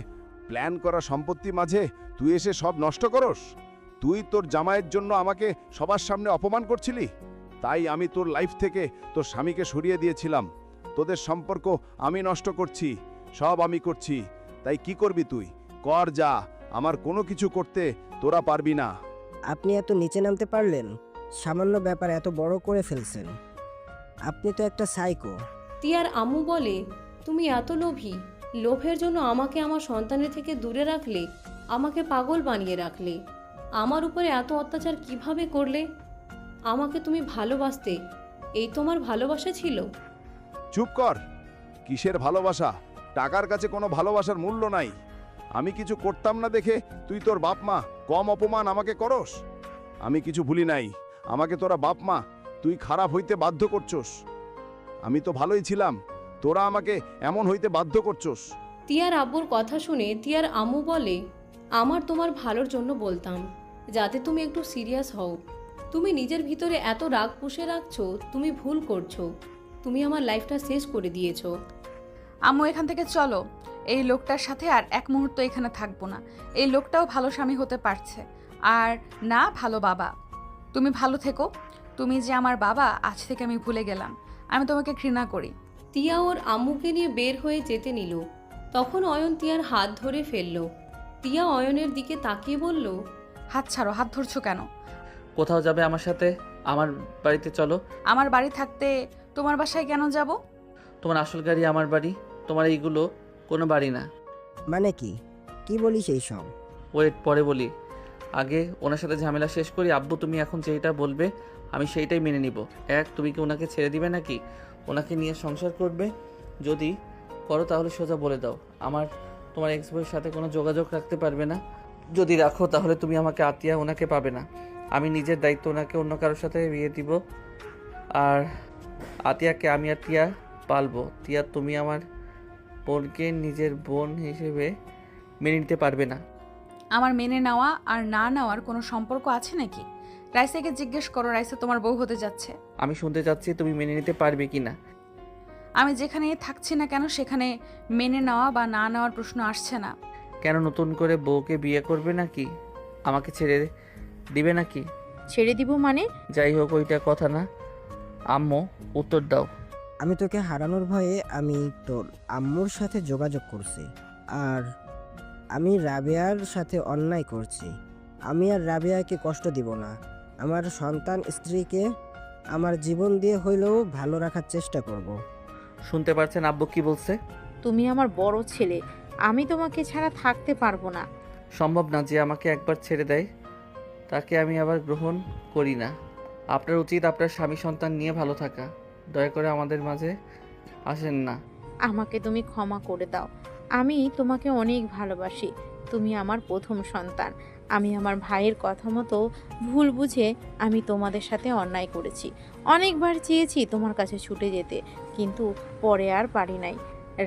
প্ল্যান করা সম্পত্তি মাঝে তুই এসে সব নষ্ট করস। তুই তোর জামাইয়ের জন্য আমাকে সবার সামনে অপমান করছিলি, তাই আমি তোর লাইফ থেকে তোর স্বামীকে সরিয়ে দিয়েছিলাম। তোদের সম্পর্ক আমি নষ্ট করছি, সব আমি করছি। তাই কি করবি তুই? কর যা, আমার কোনো কিছু করতে তোরা পারবি না। আপনি এত নিচে নামতে পারলেন? সামান্য ব্যাপার এত বড় করে ফেলছেন। আপনি তো একটা সাইকো। তিয়ার আম্মু বলে, তুমি এত লোভী, লোভের জন্য আমাকে আমার সন্তানের থেকে দূরে রাখলে, আমাকে পাগল বানিয়ে রাখলে। আমার উপরে এত অত্যাচার কিভাবে করলে? আমাকে তুমি ভালোবাসতে, এই তোমার ভালোবাসা ছিল? চুপ কর। কিসের ভালোবাসা? টাকার কাছে কোনো ভালোবাসার মূল্য নাই। আমি কিছু করতাম না দেখে তুই তোর বাপ মা কম অপমান আমাকে করস? আমি কিছু ভুলি নাই। আমাকে তোরা বাপ মা তুই খারাপ হইতে বাধ্য করছস। আমি তো ভালোই ছিলাম, তোরা আমাকে এমন হইতে বাধ্য করছস। তিয়ার আব্বুর কথা শুনে তিয়ার আম্মু বলে, আমার তোমার ভালোর জন্য বলতাম, যাতে তুমি একটু সিরিয়াস হও। তুমি নিজের ভিতরে এত রাগ পুষে রাখছো, তুমি ভুল করছো। তুমি আমার লাইফটা শেষ করে দিয়েছো। আম্মু এখান থেকে চলো। এই লোকটার সাথে আর এক মুহূর্ত এখানে থাকবো না। এই লোকটাও ভালো স্বামী হতে পারছে, আর না ভালো বাবা। তুমি ভালো থেকো। তুমি যে আমার বাবা, আজ থেকে আমি ভুলে গেলাম। আমি তোমাকে ঘৃণা করি। তিয়া ওর আম্মুকে নিয়ে বের হয়ে যেতে নিল। তখন অয়ন তিয়ার হাত ধরে ফেলল। তিয়া অয়নের দিকে তাকিয়ে বলল, হাত ছাড়ো। হাত ধরছো কেন? কোথাও যাবে আমার সাথে? আমার বাড়িতে চলো। আমার বাড়ি থাকতে তোমার বাসায় কেন যাব? তোমার আসল গাড়ি আমার বাড়ি, তোমার এইগুলো কোনো বাড়ি না। মানে কি? কি বলিস এইসব? ওয়েট, পরে বলি। আগে ওনার সাথে ঝামেলা শেষ করি। আব্বু, তুমি এখন যেইটা বলবে আমি সেইটাই মেনে নিব। তুমি কি ওনাকে ছেড়ে দিবে নাকি ওনাকে নিয়ে সংসার করবে? যদি করো তাহলে সোজা বলে দাও, তোমার এক্স বইয়ের সাথে কোনো যোগাযোগ রাখতে পারবে না। যদি রাখো তাহলে তুমি আমাকে আতিয়া ওনাকে পাবে না। আমি নিজের দায়িত্ব ওনাকে অন্য কারোর সাথে বিয়ে দিব। আর আতিয়াকে আমি আর তিয়া পালবো। তিয়া, তুমি আমার বোনকে নিজের বোন হিসেবে মেনে নিতে পারবে না। আমার মেনে নেওয়া আর না নেওয়ার কোনো সম্পর্ক আছে নাকি? রাইসাকে জিজ্ঞেস করো, রাইসা তোমার বউ হতে যাচ্ছে। আমি শুনতে চাচ্ছি তুমি মেনে নিতে পারবে কি না। আমি যেখানে থাকছি না কেন সেখানে মেনে নেওয়া বা না নেওয়ার প্রশ্ন আসছে না। কেন নতুন করে বউকে বিয়ে করবে নাকি? আমাকে ছেড়ে দিবে নাকি? ছেড়ে দিব মানে? যাই হোক, ওইটা কথা না। আম্মু, উত্তর দাও। আমি তোকে হারানোর ভয়ে আমি তোর আম্মুর সাথে যোগাযোগ করছি, আর আমি রাবেয়ার সাথে অন্যায় করছি। আমি আর রাবেয়াকে কষ্ট দিব না। আমার সন্তান স্ত্রীকে আমার জীবন দিয়ে হইলেও ভালো রাখার চেষ্টা করব। শুনতে পারছেন আব্বু কি বলছে? তুমি আমার বড় ছেলে, আমি তোমাকে ছাড়া থাকতে পারবো না। সম্ভব না। যে আমাকে একবার ছেড়ে দেয় তাকে আমি আবার গ্রহণ করি না। আপনার উচিত আপনার স্বামী সন্তান নিয়ে ভালো থাকা। দয়া করে আমাদের মাঝে আসেন না। আমাকে তুমি ক্ষমা করে দাও। আমি তোমাকে অনেক ভালোবাসি। তুমি আমার প্রথম সন্তান। আমি আমার ভাইয়ের কথা মতো ভুল বুঝে আমি তোমাদের সাথে অন্যায় করেছি। অনেকবার চেয়েছি তোমার কাছে ছুটে যেতে, কিন্তু পরে আর পারি নাই।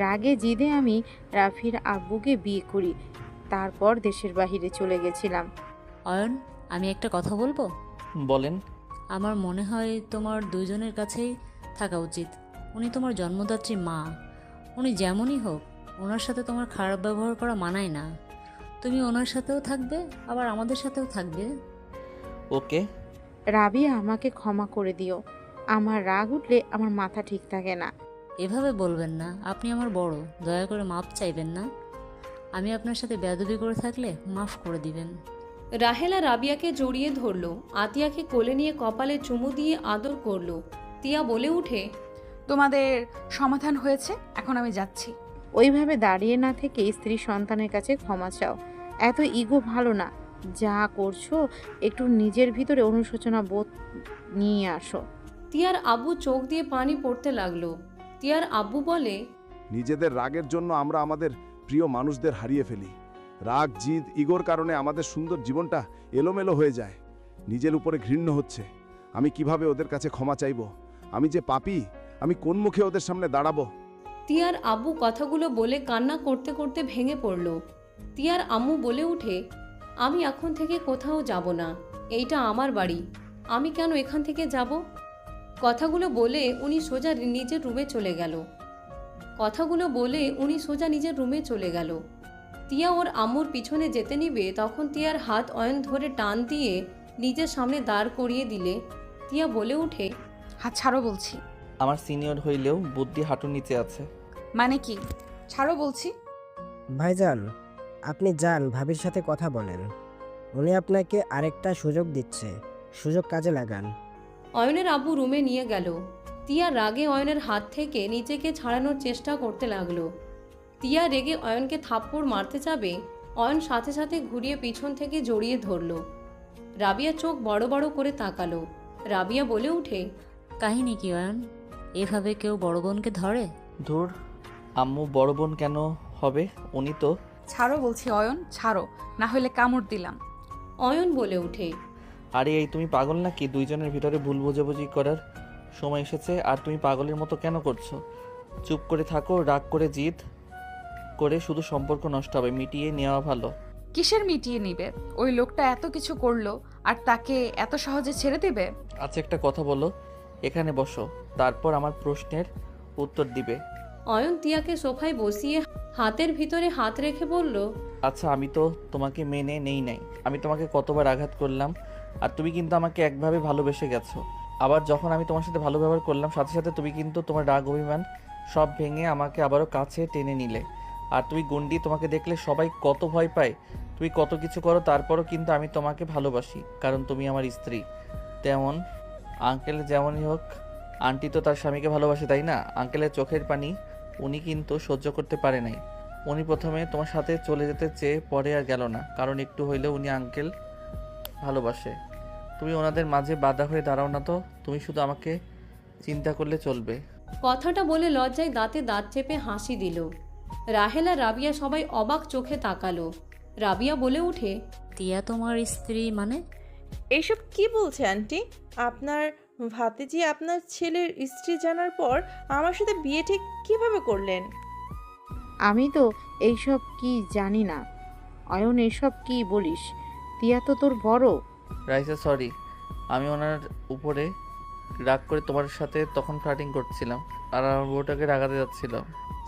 রাগে জিদে আমি রাফির আব্বুকে বিয়ে করি, তারপর দেশের বাহিরে চলে গেছিলাম। অয়ন, আমি একটা কথা বলবো? বলেন। আমার মনে হয় তোমার দুইজনের কাছেই থাকা উচিত। উনি তোমার জন্মদাত্রী মা। উনি যেমনই হোক, ওনার সাথে তোমার খারাপ ব্যবহার করা মানায় না। তুমি ওনার সাথেও থাকবে, আবার আমাদের সাথেও থাকবে। ওকে। রাবিয়া আমাকে ক্ষমা করে দিও। আমার রাগ উঠলে আমার মাথা ঠিক থাকে না। এভাবে বলবেন না, আপনি আমার বড়, দয়া করে মাপ চাইবেন না। আমি আপনার সাথে বেয়াদবি করে থাকলে মাফ করে দিবেন। রাহেলা রাবিয়াকে জড়িয়ে ধরল, আতিয়াকে কোলে নিয়ে কপালে চুমু দিয়ে আদর করল। তিয়া বলে উঠে, তোমাদের সমাধান হয়েছে, এখন আমি যাচ্ছি। ওইভাবে দাঁড়িয়ে না থেকে স্ত্রী সন্তানের কাছে ক্ষমা চাও। এত ইগো ভালো না। যা করছো একটু নিজের ভিতরে অনুশোচনা বোধ নিয়ে আসো। তিয়ার আব্বু চোখ দিয়ে পানি পড়তে লাগলো। তিয়ার আব্বু বলে, নিজেদের রাগের জন্য আমরা আমাদের প্রিয় মানুষদের হারিয়ে ফেলি। রাগ, জিদ, ইগোর কারণে আমাদের সুন্দর জীবনটা এলোমেলো হয়ে যায়। নিজের উপরে ঘৃণ্য হচ্ছে। আমি কিভাবে ওদের কাছে ক্ষমা চাইব? আমি যে পাপী, আমি কোন মুখে ওদের সামনে দাঁড়াবো? তিয়ার আব্বু কথাগুলো বলে কান্না করতে করতে ভেঙে পড়ল। তিয়ার আম্মু বলে উঠে, আমি এখন থেকে কোথাও যাব না, এইটা আমার বাড়ি, আমি কেন এখান থেকে যাব? কথাগুলো বলে উনি সোজা নিজের রুমে চলে গেল। তিয়া ওর আম্মুর পিছনে যেতে নিবে, তখন তিয়ার হাত অয়ন ধরে টান দিয়ে নিজের সামনে দাঁড় করিয়ে দিলে তিয়া বলে উঠে, হাত ছাড়ো বলছি। আমার সিনিয়র হইলেও বুদ্ধি হাঁটুর নিচে আছে। মানে কি? ছাড়ো বলছি। ভাইজান, আপনি যান, ভাবির সাথে কথা বলেন। উনি আপনাকে আরেকটা সুযোগ দিচ্ছে, সুযোগ কাজে লাগান। অয়নের আব্বু রুমে নিয়ে গেল। তিয়া রাগে অয়নের হাত থেকে নিজেকে ছাড়ানোর চেষ্টা করতে লাগলো। তিয়া রেগে অয়নকে থাপ্পড় মারতে যাবে, অয়ন সাথে সাথে ঘুরিয়ে পিছন থেকে জড়িয়ে ধরল। রাবিয়া চোখ বড় বড় করে তাকালো। রাবিয়া বলে উঠে, কাহিনী কি অয়ন? এভাবে কেউ বড় বোনকে ধরে? ধুর, আম্মু বড় বোন কেন হবে? উনি তো। ছাড়ো বলছি অয়ন, ছাড়ো, না হলে কামড় দিলাম। অয়ন বলে উঠে, আরে এই তুমি পাগল নাকি? দুইজনের ভিতরে ভুল বোঝাবুঝি করার সময় এসেছে, আর তুমি পাগলের মতো কেন করছো? চুপ করে থাকো, রাগ করে জিদ করে শুধু সম্পর্ক নষ্ট হবে, মিটিয়ে নেওয়া ভালো। কিসের মিটিয়ে নিবে? ওই লোকটা এত কিছু করলো আর তাকে এত সহজে ছেড়ে দিবে? আচ্ছা একটা কথা বলো, এখানে বসো, তারপর আমার প্রশ্নের উত্তর দিবে। অয়ন তিয়াকে সোফায় বসিয়ে হাতের ভিতরে হাত রেখে বলল, আচ্ছা আমি তো তোমাকে মেনে নেই নাই, আমি তোমাকে কতবার আঘাত করলাম, আর তুমি কিন্তু আমাকে একভাবে ভালোবেসে গেছো। আবার যখন আমি তোমার সাথে ভালো ব্যবহার করলাম, সাথে সাথে তুমি কিন্তু তোমার রাগ অভিমান সব ভেঙে আমাকে আবারও কাছে টেনে নিলে। আর তুমি গুন্ডি, তোমাকে দেখলে সবাই কত ভয় পায়, তুমি কত কিছু করো, তারপরও কিন্তু আমি তোমাকে ভালোবাসি, কারণ তুমি আমার স্ত্রী। তেমন আঙ্কেল যেমনই হোক, আন্টি তো তার স্বামীকে ভালোবাসে, তাই না? আঙ্কেলের চোখের পানি উনি কিন্তু সহ্য করতে পারে নাই। উনি প্রথমে তোমার সাথে চলে যেতে চেয়ে পরে আর গেল না, কারণ একটু হইলেও উনি আঙ্কেল ভালোবাসে। তুমি ওনাদের মাঝে বাধা হয়ে দাঁড়াও না তো, তুমি শুধু আমাকে চিন্তা করলে চলবে। কথাটা বলে লজ্জায় দাঁতে দাঁত চেপে হাসি দিল। রাহেলা রাবিয়া সবাই অবাক চোখে তাকালো। রাবিয়া বলে উঠে, তিয়া তোমার স্ত্রী মানে? এইসব কি বলছে আন্টি? আপনার ভাতিজি আপনার ছেলের স্ত্রী জানার পর আমার সাথে বিয়ে ঠিক কিভাবে করলেন? আমি তো এইসব কি জানি না। অয়ন, এসব কি বলিস? তিয়া তো তোর বড়। রাইসা সরি, আমি ওনার উপরে রাগ করে তোমার সাথে তখন ফ্লার্টিং করছিলাম, আর আমার বউটাকে রাগাতে যাচ্ছিলাম।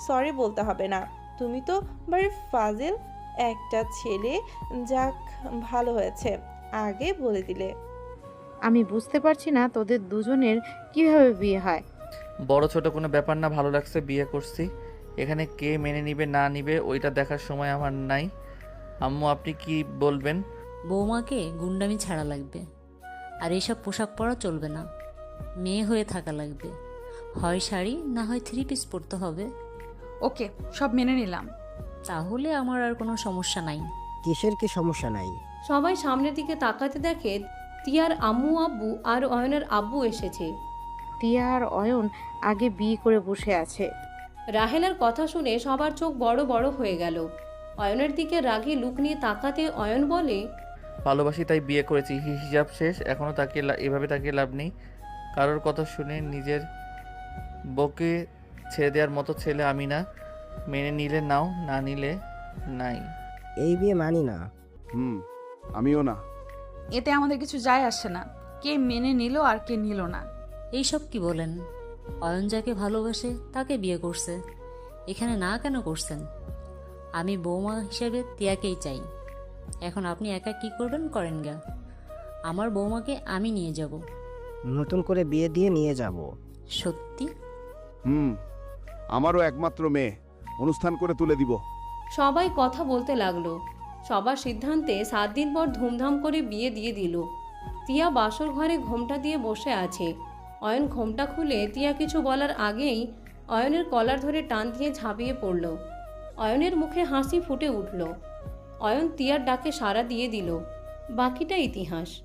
সরি বলতে হবে না, তুমি তো বাড়ির ফাজিল একটা ছেলে। যাক, ভালো হয়েছে আগে বলে দিলে। আমি বুঝতে পারছি না তোদের দুজনের কিভাবে বিয়ে হয়। বড় ছোট কোনো ব্যাপার না, ভালো লাগছে, বিয়ে করছি। এখানে কে মেনে নিবে না নিবে ওইটা দেখার সময় আমার নাই। আম্মু আপনি কি বলবেন? বৌমাকে গুন্ডামি ছাড়া লাগবে, আর এইসব পোশাক পরা চলবে না। মেয়ে হয়ে থাকা লাগবে, হয় শাড়ি না হয় 3 পিস পরতে হবে। ওকে, সব মেনে নিলাম। তাহলে আমার আর কোনো সমস্যা নাই। কিসের কি সমস্যা নাই? সবাই সামনের দিকে তাকাতে দেখে তিয়ার আম্মু আব্বু আর অয়নের আব্বু এসেছে। তিয়া আর অয়ন আগে বিয়ে করে বসে আছে। রাহেলার কথা শুনে সবার চোখ বড় বড় হয়ে গেল। অয়নের দিকে রাগে লুক নিয়ে তাকাতে অয়ন বলে, ভালোবাসি তাই বিয়ে করেছি, হিসাব শেষ। এখনও তাকে এভাবে তাকিয়ে লাভ নেই। কারোর কথা শুনে নিজের বউকে ছেড়ে দেওয়ার মতো ছেলে আমি না। মেনে নিলে নাও, না নিলে নাই। এই বিয়ে মানি না। আমিও না। এতে আমাদের কিছু যায় আসে না, কে মেনে নিল আর কে নিল না। এইসব কি বলেন? অয়ন যাকে ভালোবাসে তাকে বিয়ে করছে, এখানে না কেন করছেন? আমি বৌমা হিসেবে তিয়াকেই চাই। এখন আপনি একা কি করবেন করেন গা। আমার বৌমাকে আমি নিয়ে যাব। নতুন করে বিয়ে দিয়ে নিয়ে যাব। সত্যি? আমারও একমাত্র মেয়ে, অনুষ্ঠান করে তুলে দিব। সবাই কথা বলতে লাগলো। সবার সিদ্ধান্তে 7 দিন পর ধুমধাম করে বিয়ে দিয়ে দিল। তিয়া বাসর ঘরে ঘোমটা দিয়ে বসে আছে। অয়ন ঘোমটা খুলে তিয়া কিছু বলার আগেই অয়নের কলার ধরে টান দিয়ে ঝাঁপিয়ে পড়ল। অয়নের মুখে হাসি ফুটে উঠল। অয়ন তিয়ার ডাকে সাড়া দিয়ে দিল। বাকিটা ইতিহাস।